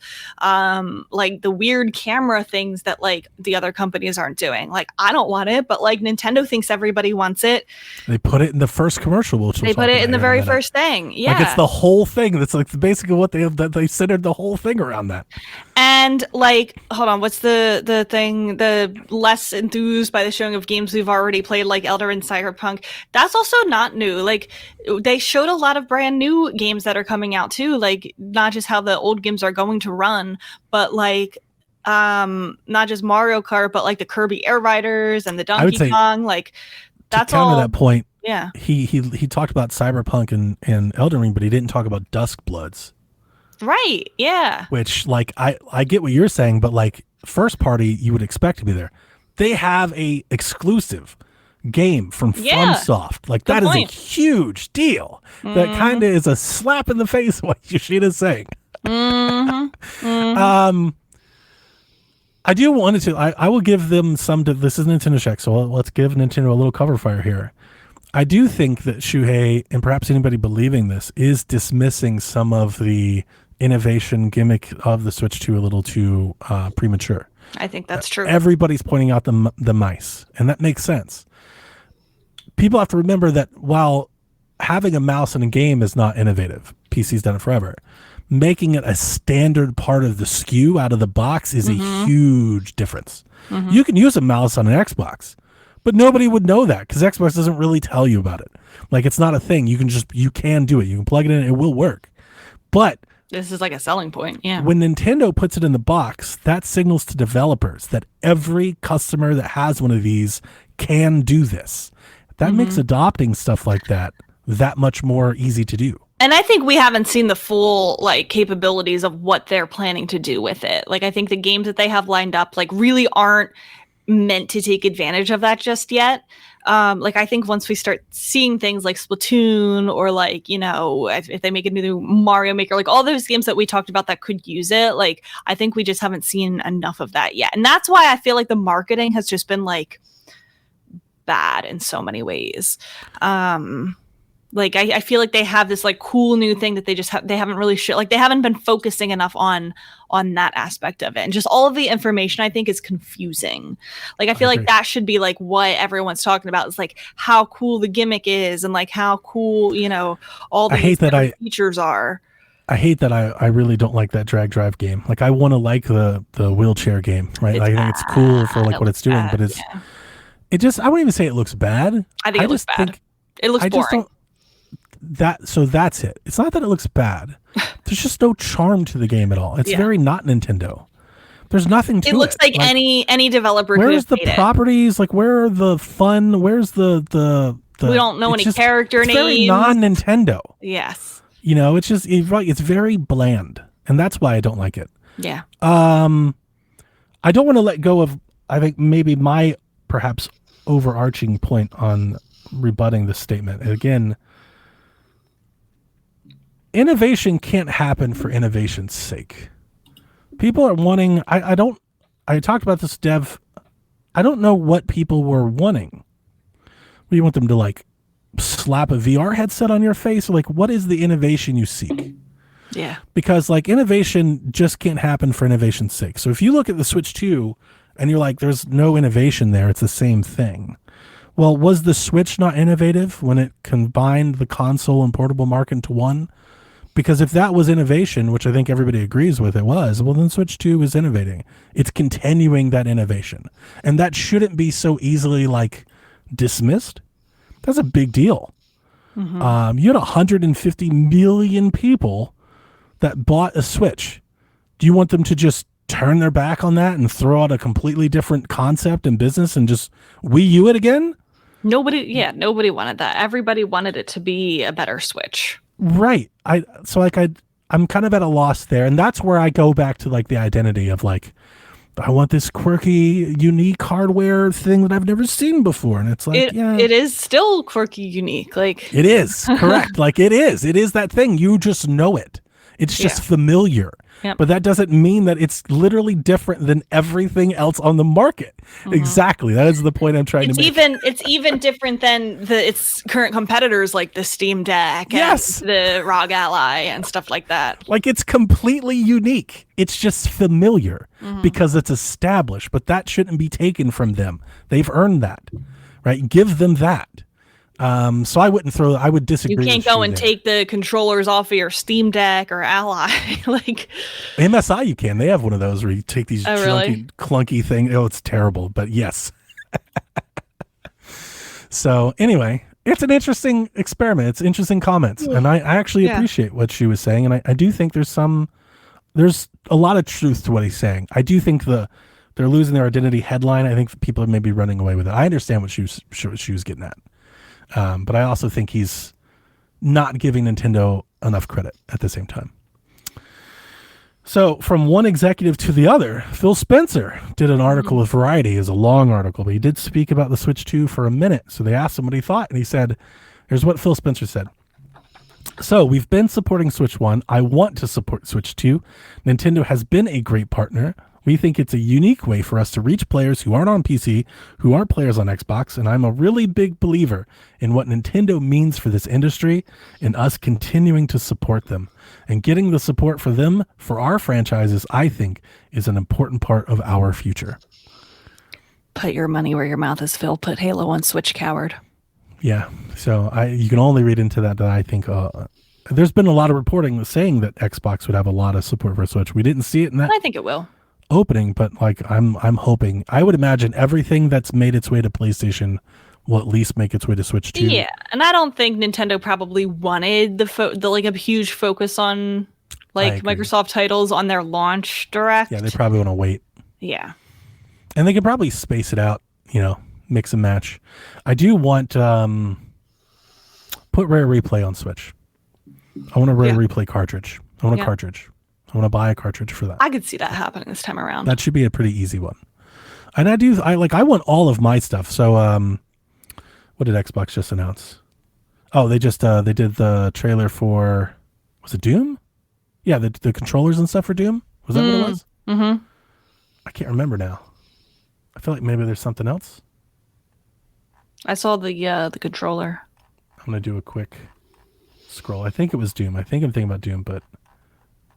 Like the weird camera things that like the other companies aren't doing. Like, I don't want it, but like Nintendo thinks everybody wants it. They put it in the first commercial. They put it in the very first thing. Yeah, like it's the whole thing. That's like basically what they centered the whole thing around that. And like, hold on, what's the thing? The less enthused by the showing of games we've already played, like Elder and Cyberpunk. That's also not new. Like, they showed a lot of brand new games that are coming out too. Like, not just how the old games are going to run, but like, not just Mario Kart, but like the Kirby Air Riders and the Donkey Kong. Like, that's all. To that point, yeah. He talked about Cyberpunk and Elden Ring, but he didn't talk about Duskbloods. Right. Yeah. Which, like, I get what you're saying, but like first party, you would expect to be there. They have a exclusive game from FromSoft. Like, that is a huge deal. That kind of is a slap in the face of what Yoshida's saying. I do wanted to. I will give them some. This is Nintendo Shack, so let's give Nintendo a little cover fire here. I do think that Shuhei, and perhaps anybody believing this, is dismissing some of the innovation gimmick of the Switch 2 a little too premature. I think that's true. Everybody's pointing out the mice, and that makes sense. People have to remember that while having a mouse in a game is not innovative, PC's done it forever, making it a standard part of the SKU out of the box is a huge difference. You can use a mouse on an Xbox, but nobody would know that because Xbox doesn't really tell you about it. Like, it's not a thing. You can do it. You can plug it in, it will work. But this is like a selling point. Yeah. When Nintendo puts it in the box, that signals to developers that every customer that has one of these can do this. That makes adopting stuff like that much more easy to do. And I think we haven't seen the full like capabilities of what they're planning to do with it. Like, I think the games that they have lined up like really aren't meant to take advantage of that just yet. Like, I think once we start seeing things like Splatoon or like, if they make a new Mario Maker, like all those games that we talked about that could use it, like, I think we just haven't seen enough of that yet. And that's why I feel like the marketing has just been like bad in so many ways. Like, I feel like they have this like cool new thing that they haven't really like they haven't been focusing enough on that aspect of it, and just all of the information I think is confusing. Like, I feel like that should be like what everyone's talking about, is like how cool the gimmick is and like how cool all the features are. I hate that I really don't like that drag drive game. Like, I want to like the wheelchair game, right? I think it's cool for like what it's doing, but it just, I wouldn't even say it looks bad. I think it looks bad. It looks boring. So that's it. It's not that it looks bad. There's just no charm to the game at all. It's very not Nintendo. There's nothing to it. It looks like any developer could have made it. Where's the properties? Like, where are the fun? Where's the we don't know any character names. It's very non-Nintendo. Yes. It's just it's very bland, and that's why I don't like it. Yeah. I don't want to let go of, I think, maybe my perhaps overarching point on rebutting this statement. Again, innovation can't happen for innovation's sake. People are wanting, I talked about this, Dev. I don't know what people were wanting. Do you want them to like slap a VR headset on your face? Or like, what is the innovation you seek? Yeah. Because like innovation just can't happen for innovation's sake. So if you look at the Switch 2 and you're like, there's no innovation there, it's the same thing. Well, was the Switch not innovative when it combined the console and portable market into one? Because if that was innovation, which I think everybody agrees with it was, well, then Switch 2 is innovating. It's continuing that innovation. And that shouldn't be so easily like dismissed. That's a big deal. Mm-hmm. You had 150 million people that bought a Switch. Do you want them to just turn their back on that and throw out a completely different concept and business and just Wii U it again? Nobody wanted that. Everybody wanted it to be a better Switch. Right. I'm kind of at a loss there. And that's where I go back to like the identity of like, I want this quirky, unique hardware thing that I've never seen before. And it's like, it is still quirky, unique. Like it is correct. Like it is that thing. You just know it. It's just familiar. Yep. But that doesn't mean that it's literally different than everything else on the market. Mm-hmm. Exactly. That is the point I'm trying to make. It's even different than its current competitors like the Steam Deck and the ROG Ally and stuff like that. Like it's completely unique. It's just familiar because it's established, but that shouldn't be taken from them. They've earned that, right? Give them that. So I would disagree. You can't go and take the controllers off of your Steam Deck or Ally. Like MSI, you can. They have one of those where you take these clunky thing. Oh, it's terrible, but yes. So anyway, it's an interesting experiment. It's interesting comments. And I actually appreciate what she was saying. And I do think there's a lot of truth to what he's saying. I do think they're losing their identity headline. I think people are maybe running away with it. I understand what she was getting at. But I also think he's not giving Nintendo enough credit at the same time. So from one executive to the other, Phil Spencer did an article with Variety. It's a long article, but he did speak about the Switch 2 for a minute. So they asked him what he thought, and he said, here's what Phil Spencer said. So we've been supporting Switch 1. I want to support Switch 2. Nintendo has been a great partner. We think it's a unique way for us to reach players who aren't on PC, who aren't players on Xbox, and I'm a really big believer in what Nintendo means for this industry and us continuing to support them. And getting the support for them, for our franchises, I think, is an important part of our future. Put your money where your mouth is, Phil. Put Halo on Switch, coward. Yeah, so you can only read into that I think there's been a lot of reporting saying that Xbox would have a lot of support for Switch. We didn't see it in that. I think it will. Opening, but like I'm hoping. I would imagine everything that's made its way to PlayStation will at least make its way to Switch 2. Yeah, and I don't think Nintendo probably wanted the like a huge focus on like Microsoft titles on their launch direct. Yeah, they probably want to wait. Yeah, and they could probably space it out. Mix and match. I do want put Rare Replay on Switch. I want a Rare Replay cartridge. I want a cartridge. I want to buy a cartridge for that. I could see that happening this time around. That should be a pretty easy one. And I want all of my stuff. So what did Xbox just announce? Oh, they just they did the trailer for, was it Doom? Yeah, the controllers and stuff for Doom. Was that what it was? Mm-hmm. I can't remember now. I feel like maybe there's something else. I saw the controller. I'm gonna do a quick scroll. I think it was Doom. I think I'm thinking about Doom, but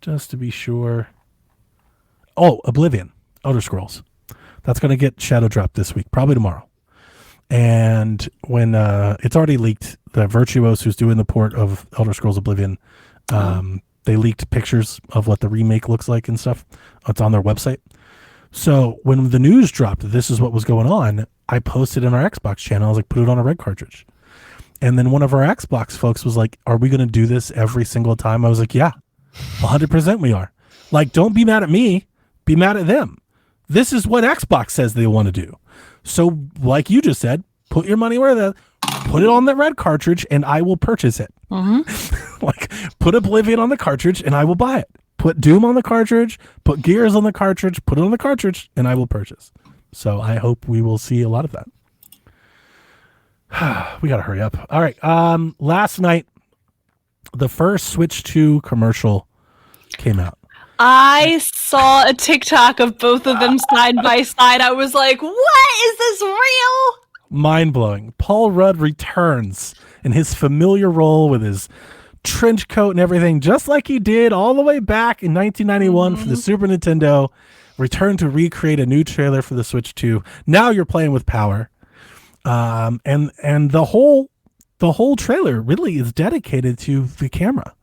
just to be sure. Oh, Oblivion, Elder Scrolls. That's going to get shadow dropped this week, probably tomorrow. And when it's already leaked, the Virtuos who's doing the port of Elder Scrolls Oblivion, they leaked pictures of what the remake looks like and stuff. It's on their website. So when the news dropped, this is what was going on, I posted in our Xbox channel. I was like, put it on a red cartridge. And then one of our Xbox folks was like, are we going to do this every single time? I was like, yeah. 100% we are. Like, don't be mad at me. Be mad at them. This is what Xbox says they want to do. So, like you just said, put your money where put it on the red cartridge and I will purchase it. Mm-hmm. Like, put Oblivion on the cartridge and I will buy it. Put Doom on the cartridge, put Gears on the cartridge, put it on the cartridge, and I will purchase. So I hope we will see a lot of that. We got to hurry up. All right. Last night, the first Switch 2 commercial came out. I saw a TikTok of both of them side by side. I was like, what? Is this real? Mind-blowing. Paul Rudd returns in his familiar role with his trench coat and everything, just like he did all the way back in 1991 for the Super Nintendo. Returned to recreate a new trailer for the Switch 2. Now you're playing with power, and the whole trailer really is dedicated to the camera.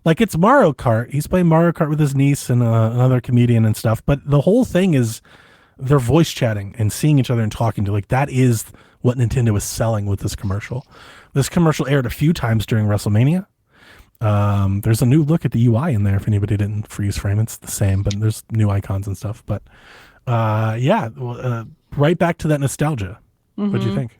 Like, it's Mario Kart. He's playing Mario Kart with his niece and another comedian and stuff. But the whole thing is they're voice chatting and seeing each other and talking to. Like, that is what Nintendo is selling with this commercial. This commercial aired a few times during WrestleMania. There's a new look at the UI in there. If anybody didn't freeze frame, it's the same, but there's new icons and stuff. But right back to that nostalgia. What do you think?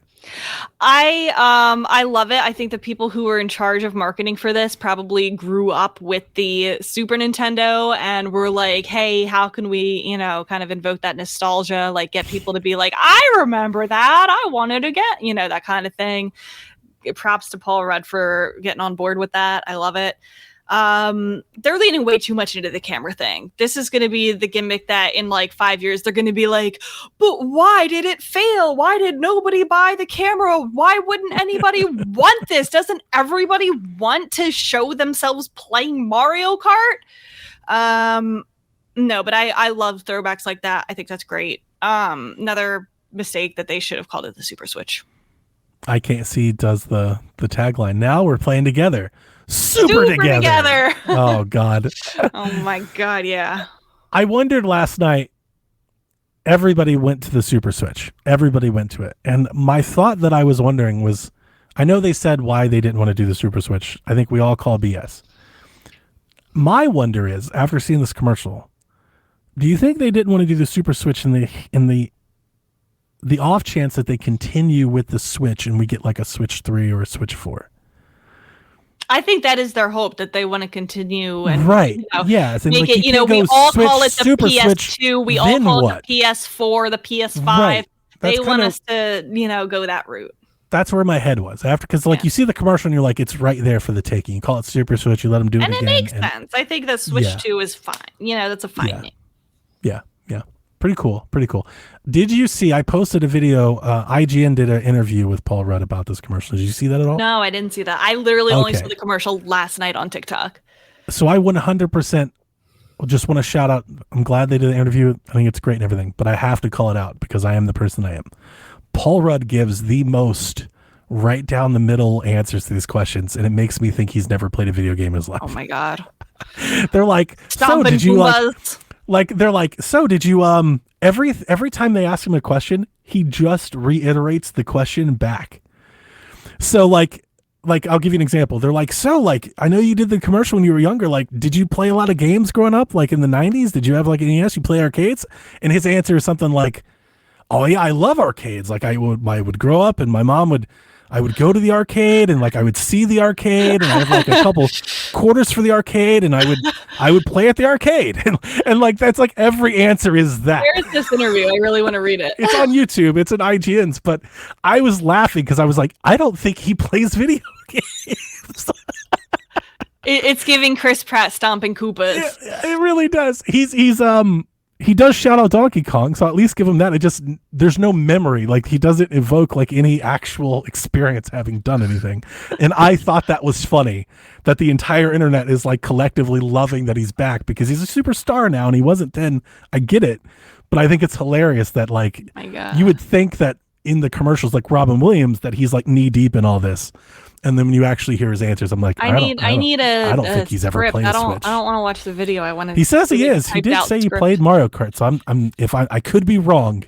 I love it. I think the people who were in charge of marketing for this probably grew up with the Super Nintendo and were like, hey, how can we, kind of invoke that nostalgia, like get people to be like, I remember that. I wanted to get, that kind of thing. Props to Paul Rudd for getting on board with that. I love it. They're leaning way too much into the camera thing. This is going to be the gimmick that in like 5 years, they're going to be like, but why did it fail? Why did nobody buy the camera? Why wouldn't anybody want this? Doesn't everybody want to show themselves playing Mario Kart? No, but I love throwbacks like that. I think that's great. Another mistake that they should have called it the Super Switch. I Can't See does the tagline. Now we're playing together. Super together. Oh, God. Oh, my God, yeah. I wondered last night, everybody went to the Super Switch. Everybody went to it. And my thought that I was wondering was, I know they said why they didn't want to do the Super Switch. I think we all call BS. My wonder is, after seeing this commercial, do you think they didn't want to do the Super Switch in the off chance that they continue with the Switch and we get like a Switch 3 or a Switch 4? I think that is their hope, that they want to continue and right. Yes, and make like, it. We all Switch, call it the Super PS2. Switch, We all call it the PS4, the PS5. Right. They want us to, go that route. That's where my head was after, because you see the commercial and you're like, it's right there for the taking. You call it Super Switch, you let them do it again, and it makes sense. I think that Switch 2 is fine. That's a fine name. Yeah. Pretty cool. Did you see, I posted a video, IGN did an interview with Paul Rudd about this commercial. Did you see that at all? No, I didn't see that. I literally only saw the commercial last night on TikTok. So I 100% just want to shout out, I'm glad they did the interview. I think it's great and everything, but I have to call it out because I am the person I am. Paul Rudd gives the most right down the middle answers to these questions, and it makes me think he's never played a video game in his life. Oh my God. They're like, so did you every time they ask him a question, he just reiterates the question back. So like I'll give you an example. They're like, so like, I know you did the commercial when you were younger. Like, did you play a lot of games growing up? Like in the 90s, did you have like an NES? You play arcades? And his answer is something like, oh yeah, I love arcades. Like I would grow up and I would go to the arcade and like I would see the arcade and I have like a couple quarters for the arcade and I would play at the arcade and like that's like every answer is that. Where is this interview? I really want to read it. It's on YouTube. It's an IGN's, but I was laughing because I was like, I don't think he plays video games. It's giving Chris Pratt stomping Koopas. It really does. He does shout out Donkey Kong, so at least give him that. There's no memory. Like he doesn't evoke like any actual experience having done anything. And I thought that was funny that the entire internet is like collectively loving that he's back because he's a superstar now and he wasn't then. I get it. But I think it's hilarious that like you would think that in the commercials like Robin Williams that he's like knee deep in all this. And then when you actually hear his answers, I'm like, I don't think he's ever played a Switch. I don't want to watch the video. I want to. He says he is. He did say he played Mario Kart. So if I could be wrong,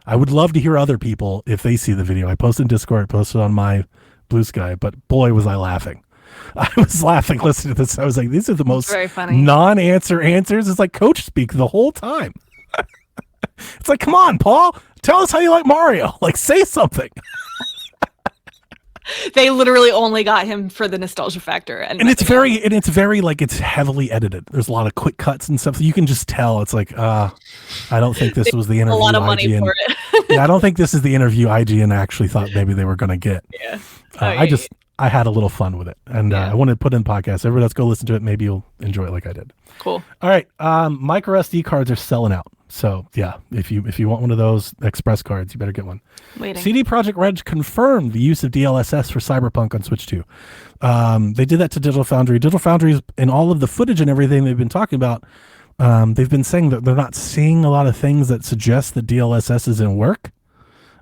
I would love to hear other people if they see the video. I posted in Discord, posted on my Blue Sky, but boy was I laughing. I was laughing listening to this. I was like, these are the most non-answer answers. It's like coach speak the whole time. It's like, come on, Paul, tell us how you like Mario. Like, say something. They literally only got him for the nostalgia factor, and it's very like it's heavily edited. There's a lot of quick cuts and stuff. So you can just tell it's like, I don't think this was the interview. A lot of money IGN. For it. Yeah, I don't think this is the interview IGN actually thought maybe they were going to get. Yeah, I had a little fun with it, and I wanted to put in podcast. Everybody, let's go listen to it. Maybe you'll enjoy it like I did. Cool. All right, micro SD cards are selling out. So yeah, if you want one of those Express cards, you better get one. Waiting. CD Projekt Red confirmed the use of DLSS for Cyberpunk on Switch 2. They did that to Digital Foundry. Digital Foundry, in all of the footage and everything they've been talking about, they've been saying that they're not seeing a lot of things that suggest that DLSS is in work.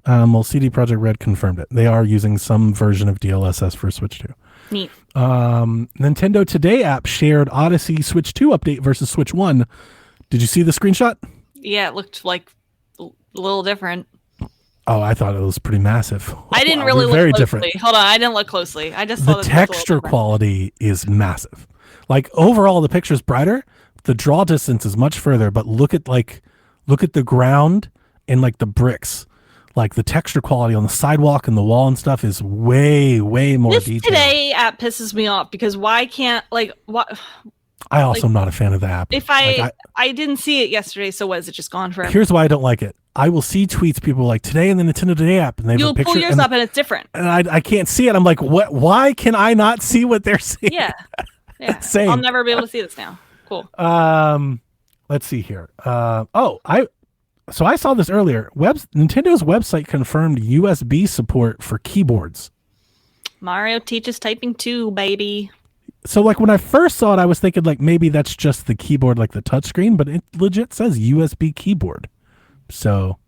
Well, CD Projekt Red confirmed it. They are using some version of DLSS for Switch 2. Neat. Nintendo Today app shared Odyssey Switch 2 update versus Switch 1. Did you see the screenshot? Yeah, it looked like a little different. Oh, I thought it was pretty massive. I didn't Wow, really look very closely. different. Hold on, I didn't look closely. I just The saw that it looked a little texture different. quality is massive. Like overall, the picture's brighter. The draw distance is much further, but look at the ground and like the bricks. Like the texture quality on the sidewalk and the wall and stuff is way more This detailed. Today app pisses me off because why can't what I also am not a fan of the app. if I didn't see it yesterday, so what, is it just gone forever? Here's why I don't like it. I will see tweets, people like today in the Nintendo Today app, and they have You'll a picture. pull yours up and it's different. And I can't see it. I'm like, what? Why can I not see what they're seeing? Yeah. Same. I'll never be able to see this now. Cool. Let's see here. So I saw this earlier. Nintendo's website confirmed USB support for keyboards. Mario teaches typing too, baby. So like when I first saw it, I was thinking like maybe that's just the keyboard, like the touchscreen, but it legit says USB keyboard. So,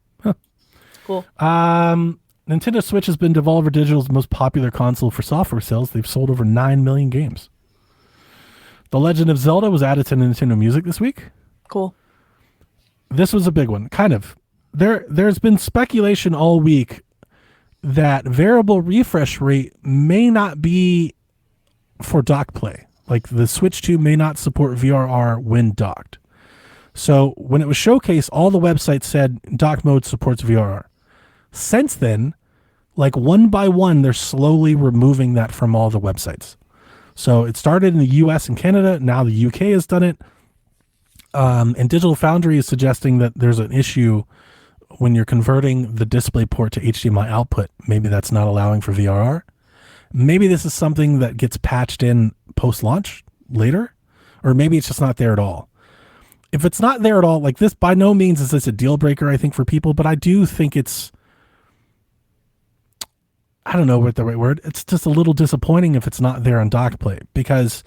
Cool. Nintendo Switch has been Devolver Digital's most popular console for software sales. They've sold over 9 million games. The Legend of Zelda was added to Nintendo Music this week. Cool. This was a big one, kind of. There's been speculation all week that variable refresh rate may not be for dock play. Like the Switch 2 may not support VRR when docked. So when it was showcased, all the websites said dock mode supports VRR. Since then, like one by one, they're slowly removing that from all the websites. So it started in the US and Canada. Now the UK has done it. And Digital Foundry is suggesting that there's an issue when you're converting the display port to HDMI output. Maybe that's not allowing for VRR. Maybe this is something that gets patched in post-launch later, or maybe it's just not there at all. If it's not there at all, like this, by no means is this a deal breaker, I think, for people, but I do think it's, I don't know what the right word, it's just a little disappointing if it's not there on dock play, because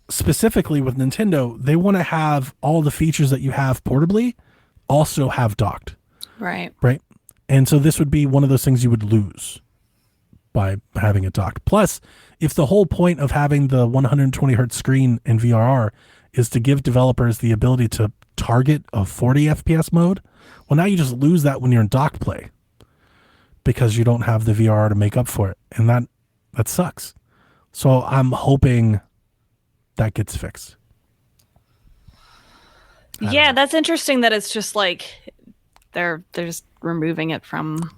specifically with Nintendo, they want to have all the features that you have portably also have docked. Right. Right. And so this would be one of those things you would lose by having it docked. Plus, if the whole point of having the 120 hertz screen in VRR is to give developers the ability to target a 40 FPS mode, well, now you just lose that when you're in dock play because you don't have the VRR to make up for it. And that sucks. So I'm hoping that gets fixed. Yeah, that's interesting that it's just like they're just removing it from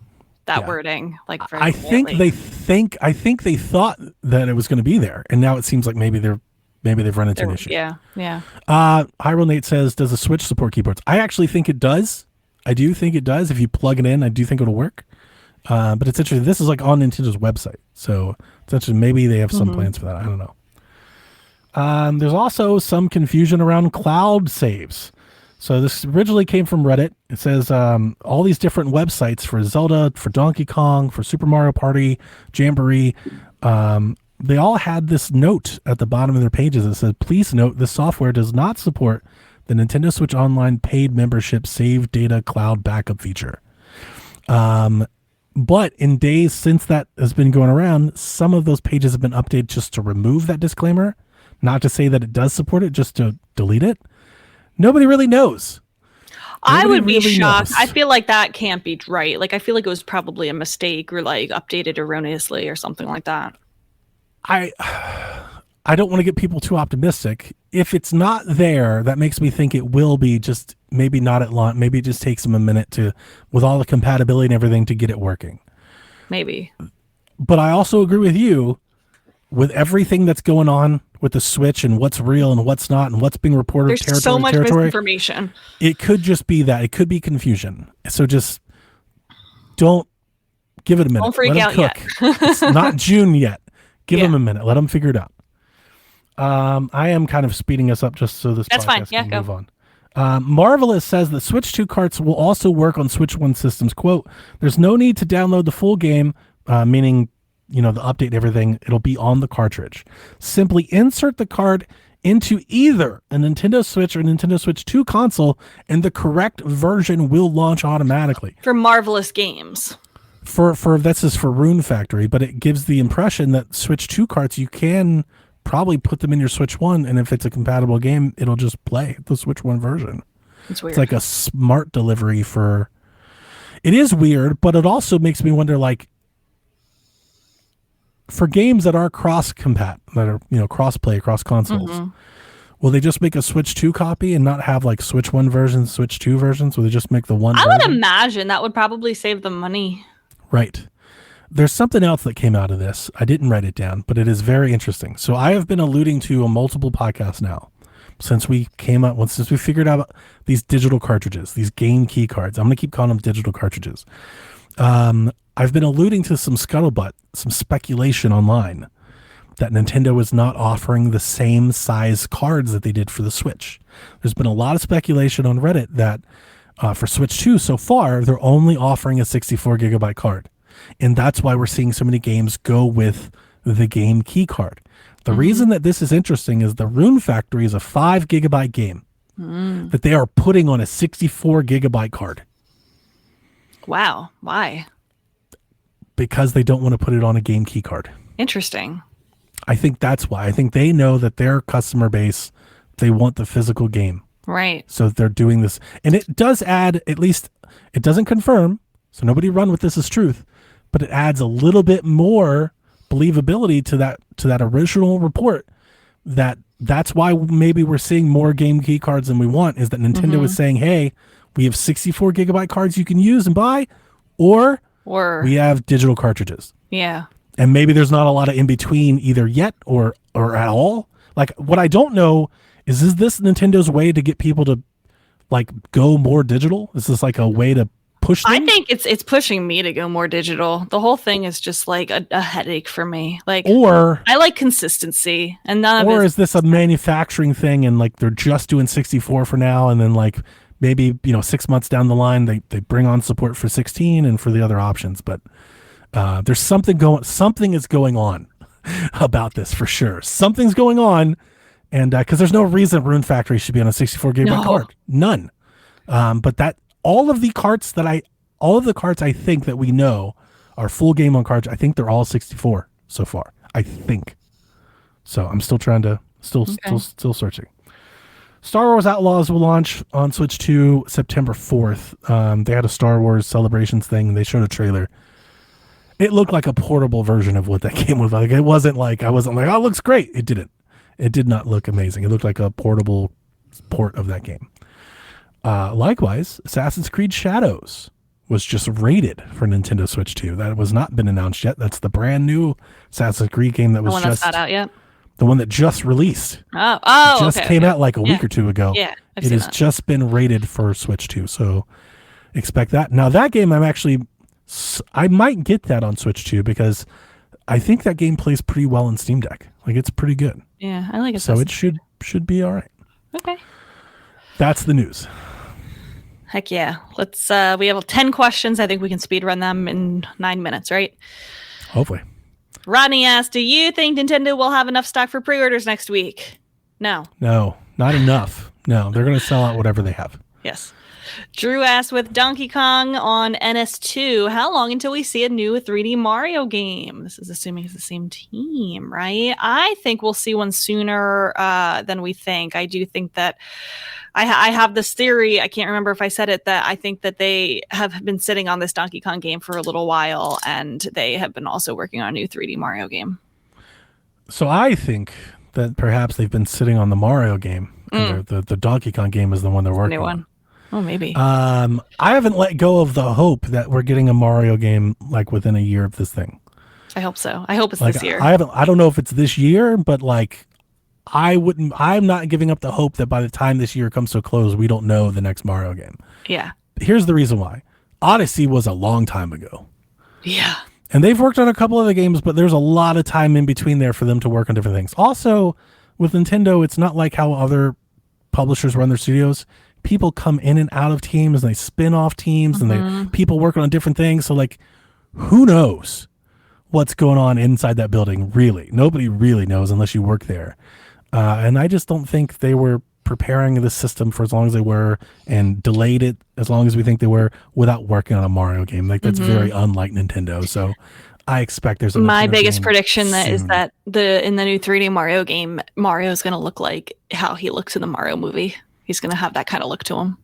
that wording. Like very I think they thought that it was going to be there, and now it seems like maybe they've run into an issue. Yeah. Hyrule Nate says, does the Switch support keyboards? I actually think it does. I do think it does. If you plug it in, I do think it'll work. But it's interesting. This is like on Nintendo's website, so it's interesting. Maybe they have some plans for that. I don't know. There's also some confusion around cloud saves. So this originally came from Reddit. It says all these different websites for Zelda, for Donkey Kong, for Super Mario Party, Jamboree, they all had this note at the bottom of their pages that said, please note this software does not support the Nintendo Switch Online paid membership save data cloud backup feature. But in days since that has been going around, some of those pages have been updated just to remove that disclaimer, not to say that it does support it, just to delete it. Nobody really knows. I would be shocked. knows. I feel like that can't be right. Like, I feel like it was probably a mistake or like updated erroneously or something like that. I don't want to get people too optimistic. If it's not there, that makes me think it will be, just maybe not at launch. Maybe it just takes them a minute to, with all the compatibility and everything, to get it working. Maybe. But I also agree with you, with everything that's going on with the Switch and what's real and what's not and what's being reported. There's so much misinformation. It could just be that. It could be confusion. So just don't, give it a minute. Don't freak Let out them cook. It's not June yet. Give them a minute. Let them figure it out. I am kind of speeding us up just so this That's podcast fine. Yeah, can go. move on. Marvelous says that Switch 2 carts will also work on Switch 1 systems. Quote, there's no need to download the full game, meaning, the update and everything. It'll be on the cartridge. Simply insert the card into either a Nintendo Switch or Nintendo Switch 2 console, and the correct version will launch automatically. For Marvelous Games. For this is for Rune Factory, but it gives the impression that Switch 2 carts, you can probably put them in your Switch 1, and if it's a compatible game, it'll just play the Switch 1 version. It's weird. It's like a smart delivery for... It is weird, but it also makes me wonder, like, for games that are cross-compat, that are, cross-play across consoles, will they just make a Switch 2 copy and not have, like, Switch 1 versions, Switch 2 versions? Will they just make the one I version? would imagine that would probably save them money. Right. There's something else that came out of this. I didn't write it down, but it is very interesting. So I have been alluding to a multiple podcasts now since we figured out these digital cartridges, these game key cards. I'm going to keep calling them digital cartridges. I've been alluding to some scuttlebutt, some speculation online that Nintendo is not offering the same size cards that they did for the Switch. There's been a lot of speculation on Reddit that for Switch 2 so far, they're only offering a 64 gigabyte card. And that's why we're seeing so many games go with the game key card. The reason that this is interesting is the Rune Factory is a 5 gigabyte game that they are putting on a 64 gigabyte card. Wow. Why? Because they don't want to put it on a game key card. Interesting. I think that's why. I think they know that their customer base, they want the physical game. Right. So they're doing this. And it does add, at least, it doesn't confirm, so nobody run with this as truth, but it adds a little bit more believability to that original report that's why maybe we're seeing more game key cards than we want, is that Nintendo is saying, hey, we have 64 gigabyte cards you can use and buy, or we have digital cartridges. Yeah. And maybe there's not a lot of in between either yet or at all. Like, what I don't know is this Nintendo's way to get people to, like, go more digital? Is this like a way to push them? I think it's pushing me to go more digital. The whole thing is just like a headache for me. Like, or I like consistency, and none of it. Or is this a manufacturing thing, and like they're just doing 64 for now, and then like maybe 6 months down the line they bring on support for 16 and for the other options. But there's something is going on about this for sure. Something's going on, and because there's no reason Rune Factory should be on a 64 gigabyte card, none. But that all of the carts I think that we know are full game on cards. I think they're all 64 so far. I think. So I'm still trying to still searching. Star Wars Outlaws will launch on Switch 2 September 4th. They had a Star Wars Celebrations thing. They showed a trailer. It looked like a portable version of what that game was like. It wasn't like, I wasn't like, oh, it looks great. It didn't. It did not look amazing. It looked like a portable port of that game. Likewise, Assassin's Creed Shadows was just rated for Nintendo Switch 2. That has not been announced yet. That's the brand new Assassin's Creed game that was that's not out yet. The one that just released. Came out like a week or two ago. Yeah, it has just been rated for Switch 2. So expect that. Now that game, I might get that on Switch 2 because I think that game plays pretty well in Steam Deck. Like, it's pretty good. Yeah, I like it. So it should be all right. Okay. That's the news. Heck yeah. Let's we have 10 questions. I think we can speed run them in 9 minutes, right? Hopefully. Rodney asked, do you think Nintendo will have enough stock for pre-orders next week? No, not enough. No, they're going to sell out whatever they have. Yes. Drew asked, with Donkey Kong on NS2, how long until we see a new 3D Mario game? This is assuming it's the same team, right? I think we'll see one sooner than we think. I do think that I have this theory, I can't remember if I said it, that I think that they have been sitting on this Donkey Kong game for a little while, and they have been also working on a new 3D Mario game. So I think that perhaps they've been sitting on the Mario game. And the Donkey Kong game is the one they're working on. Oh, maybe. I haven't let go of the hope that we're getting a Mario game like within a year of this thing. I hope so. I hope it's like, this year. I don't know if it's this year, but like I'm not giving up the hope that by the time this year comes to a close, we don't know the next Mario game. Yeah. Here's the reason why. Odyssey was a long time ago. Yeah. And they've worked on a couple other games, but there's a lot of time in between there for them to work on different things. Also, with Nintendo, it's not like how other publishers run their studios. people come in and out of teams and they spin off teams and they people working on different things. So like, who knows what's going on inside that building? Really, nobody really knows unless you work there. And I just don't think they were preparing the system for as long as they were and delayed it as long as we think they were without working on a Mario game. Like that's very unlike Nintendo. So I expect there's my biggest prediction that is that in the new 3D Mario game, Mario's going to look like how he looks in the Mario movie. He's going to have that kind of look to him.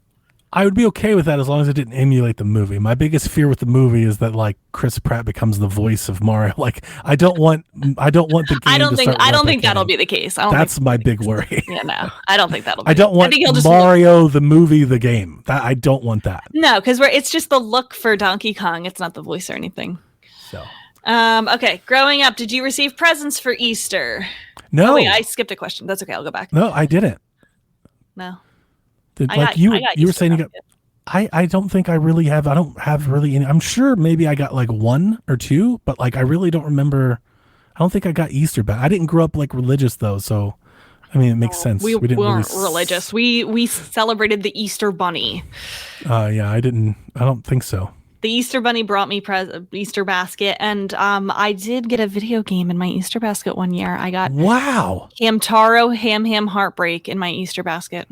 I would be okay with that as long as it didn't emulate the movie. My biggest fear with the movie is that like Chris Pratt becomes the voice of Mario. Like I don't want the game. I don't think that'll be the case. That's my big worry. Yeah, no, I don't think that'll be. I don't want Mario the movie, the game. I don't want that. No, because it's just the look for Donkey Kong. It's not the voice or anything. So. Okay. Growing up, did you receive presents for Easter? No. Oh, wait, I skipped a question. That's okay. I'll go back. No, I didn't. No. You were saying you got. I don't think I really have. I don't have really any. I'm sure maybe I got like 1 or 2, but like I really don't remember. I don't think I got Easter back. I didn't grow up like religious though, so I mean it makes sense. We weren't religious. We celebrated the Easter Bunny. Yeah, I didn't. I don't think so. The Easter Bunny brought me Easter basket, and I did get a video game in my Easter basket one year. I got Hamtaro Ham Heartbreak in my Easter basket.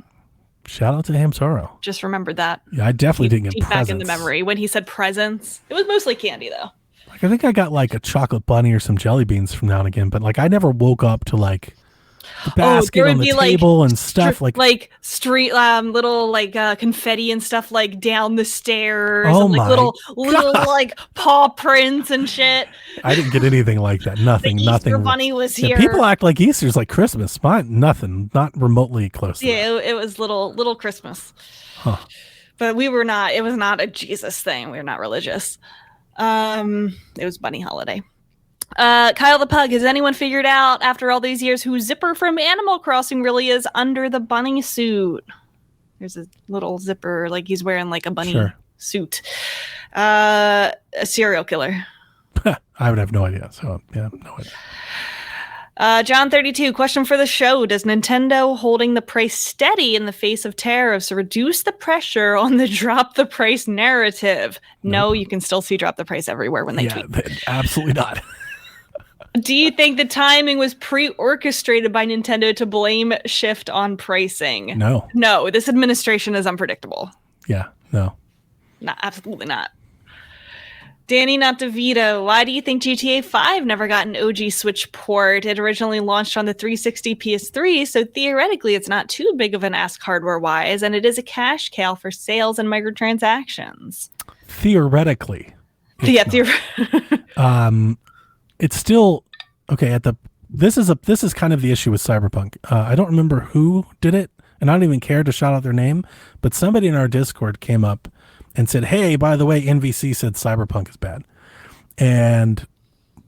Shout out to Hamtaro. Just remembered that. Yeah, I definitely didn't get presents. Back in the memory when he said presents. It was mostly candy though. Like I think I got like a chocolate bunny or some jelly beans from now and again, but like I never woke up to like the basket on the table and stuff like street little like confetti and stuff like down the stairs and like little like paw prints and shit. I didn't get anything like that. Nothing. Easter Bunny was here. People act like Easter's like Christmas. Mine, nothing. Not remotely close. It was little Christmas. Huh. But we were not. It was not a Jesus thing. We were not religious. It was Bunny holiday. Kyle the Pug, has anyone figured out after all these years who Zipper from Animal Crossing really is under the bunny suit? There's a little zipper, like he's wearing like a bunny suit. A serial killer. I would have no idea. So yeah, no idea. John 32, question for the show. Does Nintendo holding the price steady in the face of tariffs reduce the pressure on the drop the price narrative? No, you can still see drop the price everywhere when they tweet. Absolutely not. Do you think the timing was pre-orchestrated by Nintendo to blame shift on pricing? No, this administration is unpredictable. Yeah, no. Absolutely not. Danny Notavito, why do you think GTA 5 never got an OG Switch port? It originally launched on the 360 PS3, so theoretically it's not too big of an ask hardware-wise, and it is a cash cow for sales and microtransactions. Theoretically. It's still okay this is kind of the issue with Cyberpunk. I don't remember who did it, and I don't even care to shout out their name, but somebody in our Discord came up and said, hey, by the way, NVC said Cyberpunk is bad. And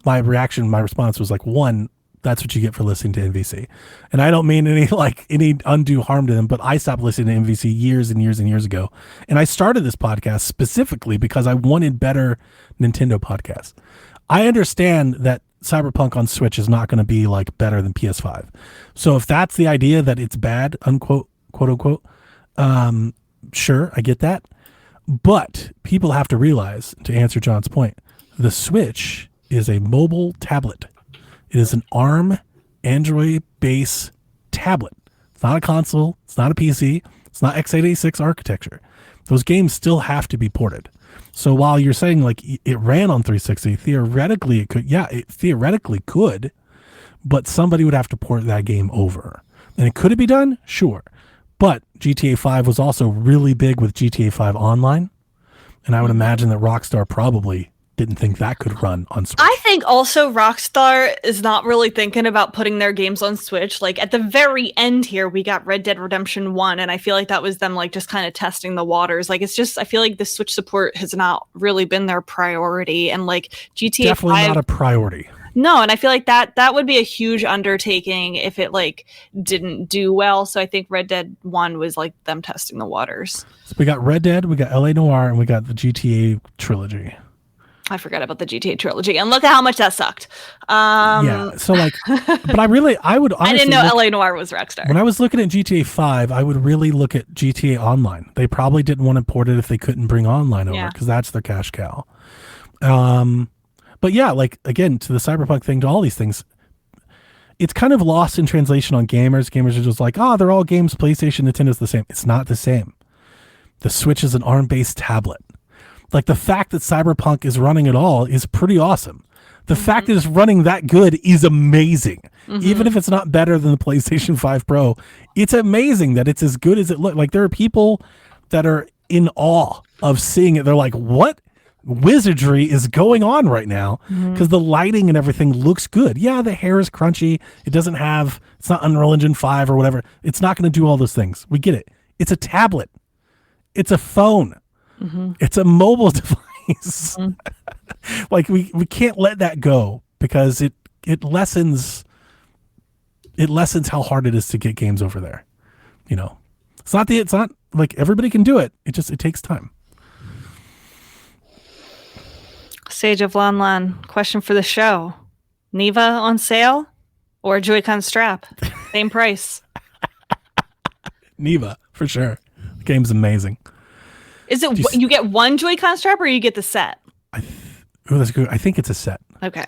my response was like, 1, that's what you get for listening to NVC. And I don't mean any undue harm to them, but I stopped listening to NVC years and years and years ago. And I started this podcast specifically because I wanted better Nintendo podcasts. I understand that Cyberpunk on Switch is not going to be like better than PS5. So if that's the idea that it's bad, unquote, quote unquote, sure, I get that. But people have to realize, to answer John's point, the Switch is a mobile tablet. It is an ARM Android-based tablet. It's not a console. It's not a PC. It's not x86 architecture. Those games still have to be ported. So while you're saying like it ran on 360, theoretically it could. Yeah, it theoretically could, but somebody would have to port that game over. And could it be done? Sure. But GTA 5 was also really big with GTA 5 Online. And I would imagine that Rockstar probably didn't think that could run on Switch. I think also Rockstar is not really thinking about putting their games on Switch. Like at the very end here, we got Red Dead Redemption 1, and I feel like that was them like just kind of testing the waters. Like it's just, I feel like the Switch support has not really been their priority, and like GTA Definitely 5, not a priority. No, and I feel like that would be a huge undertaking if it like didn't do well. So I think Red Dead 1 was like them testing the waters. So we got Red Dead, we got LA Noire, and we got the GTA trilogy. I forgot about the GTA trilogy, and look at how much that sucked. Yeah, so like, but I would honestly I didn't know LA Noire was Rockstar. When I was looking at GTA 5, I would really look at GTA Online. They probably didn't want to port it if they couldn't bring online over, because that's their cash cow. But yeah, like, again, to the Cyberpunk thing, to all these things, it's kind of lost in translation on gamers. Gamers are just like, oh, they're all games, PlayStation, Nintendo's the same. It's not the same. The Switch is an ARM-based tablet. Like, the fact that Cyberpunk is running at all is pretty awesome. The fact that it's running that good is amazing. Even if it's not better than the PlayStation 5 Pro, it's amazing that it's as good as it looks. Like, there are people that are in awe of seeing it. They're like, what wizardry is going on right now? Because the lighting and everything looks good. Yeah, the hair is crunchy. It's not Unreal Engine 5 or whatever. It's not going to do all those things. We get it. It's a tablet. It's a phone. It's a mobile device. Like, we can't let that go, because it lessens how hard it is to get games over there. You know, it's not like everybody can do it. It takes time. Sage of Lan Lan, question for the show. Neva on sale or Joy-Con strap? Same price. Neva, for sure. The game's amazing. Is it you get one Joy-Con strap or you get the set? That's good. I think it's a set. Okay.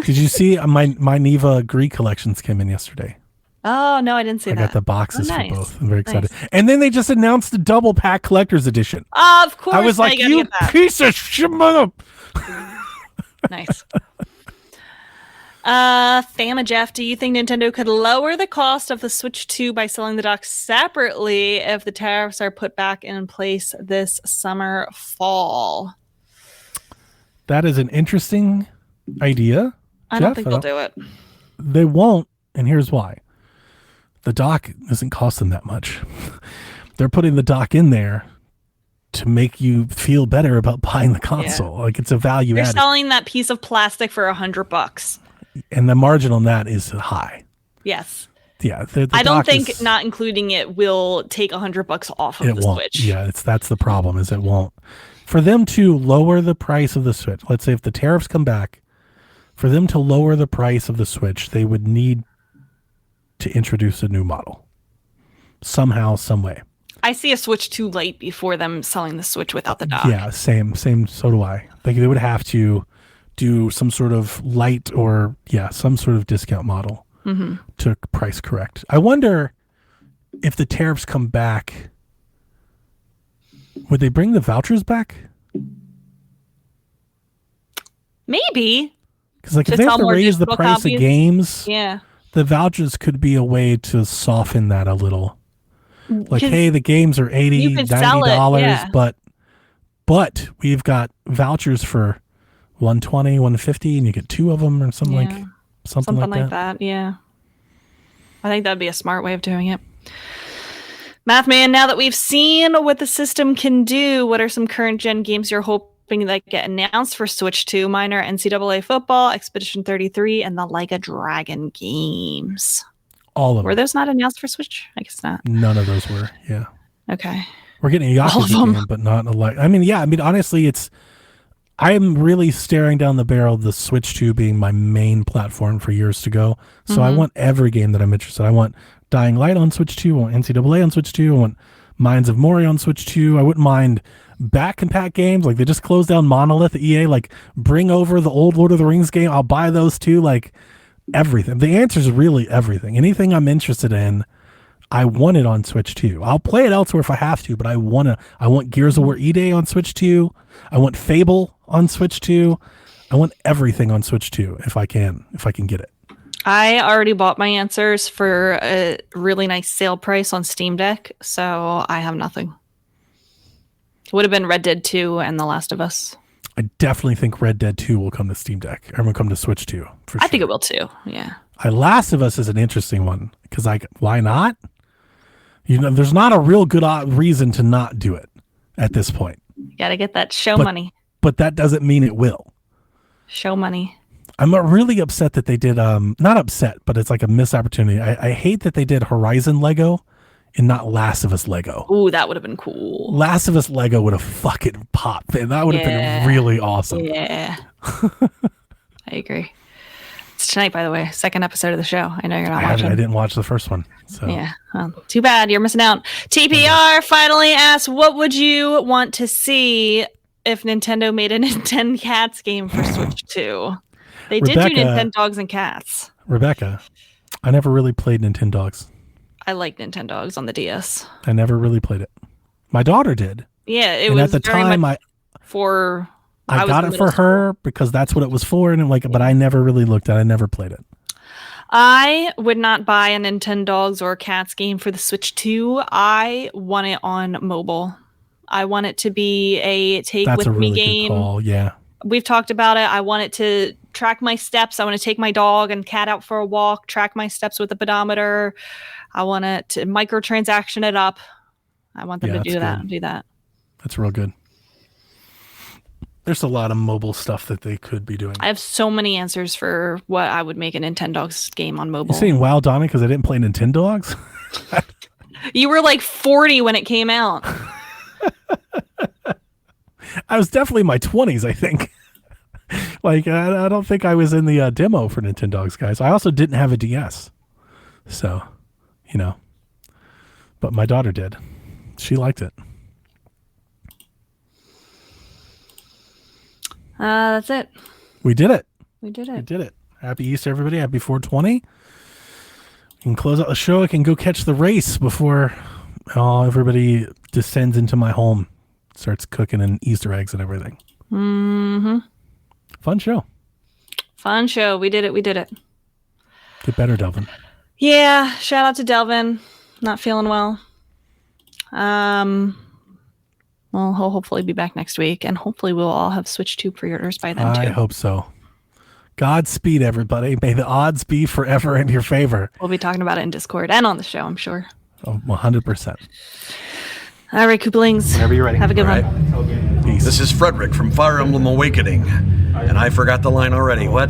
Did you see my Neva Greek collections came in yesterday? Oh, no, I didn't see that. I got the boxes for both. I'm very excited. Nice. And then they just announced the double pack collector's edition. Of course. I was like, you piece of shit, mother. Nice. Jeff, do you think Nintendo could lower the cost of the Switch 2 by selling the dock separately if the tariffs are put back in place this summer, fall? That is an interesting idea. I don't think they'll do it. They won't, and here's why. The dock doesn't cost them that much. They're putting the dock in there to make you feel better about buying the console. Like, it's a value added. They're selling that piece of plastic for $100. And the margin on that is high. Yes. Yeah. I don't think not including it will take $100 off of the Switch. Yeah, that's the problem, is it won't. For them to lower the price of the Switch, let's say if the tariffs come back, for them to lower the price of the Switch, they would need to introduce a new model. Somehow, some way. I see a Switch 2 Lite before them selling the Switch without the dock. Yeah, same. So do I. Like, they would have to do some sort of light or some sort of discount model to price correct. I wonder if the tariffs come back, would they bring the vouchers back? Maybe. Because like, if they have to raise the price of games, the vouchers could be a way to soften that a little. Like, hey, the games are $80, $90, but we've got vouchers for $120, $150, and you get two of them or something like that. Yeah. I think that'd be a smart way of doing it. Mathman, now that we've seen what the system can do, what are some current gen games you're hoping that get announced for Switch 2? Mine are NCAA Football, Expedition 33, and the Like a Dragon games. All of them. Were those not announced for Switch? I guess not. None of those were, yeah. Okay. We're getting a Yakuza game, but not a like. I mean, honestly, I'm really staring down the barrel of the Switch 2 being my main platform for years to go. So I want every game that I'm interested in. I want Dying Light on Switch 2. I want NCAA on Switch 2. I want Minds of Moria on Switch 2. I wouldn't mind back and pack games. Like, they just closed down Monolith at EA. Like, bring over the old Lord of the Rings game. I'll buy those too. Like, everything. The answer is really everything. Anything I'm interested in, I want it on Switch 2. I'll play it elsewhere if I have to, but I want Gears of War E-Day on Switch 2. I want Fable on Switch 2. I want everything on Switch 2 if I can get it. I already bought my answers for a really nice sale price on Steam Deck, so I have nothing. It would have been Red Dead 2 and The Last of Us. I definitely think Red Dead 2 will come to Steam Deck. Or will come to Switch 2. For sure. I think it will too, yeah. Last of Us is an interesting one, because why not? You know, there's not a real good reason to not do it at this point. You gotta get that show money. But that doesn't mean it will. Show money. I'm really upset that they did, not upset, but it's like a missed opportunity. I hate that they did Horizon Lego and not Last of Us Lego. Ooh, that would have been cool. Last of Us Lego would have fucking popped. Man, that would have been really awesome. Yeah. I agree. It's tonight, by the way. Second episode of the show. I know you're not watching. I didn't watch the first one. So yeah. Well, too bad. You're missing out. TPR finally asked, what would you want to see if Nintendo made a Nintendo Cats game for Switch 2? They did do Nintendo Dogs and Cats. Rebecca, I never really played Nintendo Dogs. I like Nintendo Dogs on the DS. I never really played it. My daughter did. Yeah, it was at the time I got it for her because that's what it was for, and but I never really looked at it. I never played it. I would not buy a Nintendo Dogs or Cats game for the Switch 2. I want it on mobile. I want it to be a take-with-me game. Good call. Yeah. We've talked about it. I want it to track my steps. I want to take my dog and cat out for a walk, track my steps with a pedometer. I want it to microtransaction it up. I want them to do that. That's real good. There's a lot of mobile stuff that they could be doing. I have so many answers for what I would make a Nintendo Dogs game on mobile. You saying wow, Donnie, because I didn't play Nintendo Dogs? You were like 40 when it came out. I was definitely in my 20s, I think. I don't think I was in the demo for Nintendo Dogs, guys. I also didn't have a DS. So, but my daughter did. She liked it. That's it. We did it. We did it. We did it. Happy Easter, everybody. Happy 420. We can close out the show. I can go catch the race before everybody descends into my home, starts cooking and Easter eggs and everything. Mm-hmm. Fun show. Fun show. We did it. We did it. Get better, Delvin. Yeah. Shout out to Delvin. Not feeling well. Well, he'll hopefully be back next week, and hopefully we'll all have Switch 2 pre-orders by then, too. I hope so. Godspeed, everybody. May the odds be forever in your favor. We'll be talking about it in Discord and on the show, I'm sure. Oh, 100%. All right, Koopalings. Whenever you're ready. Have a good one. Peace. This is Frederick from Fire Emblem Awakening. And I forgot the line already. What?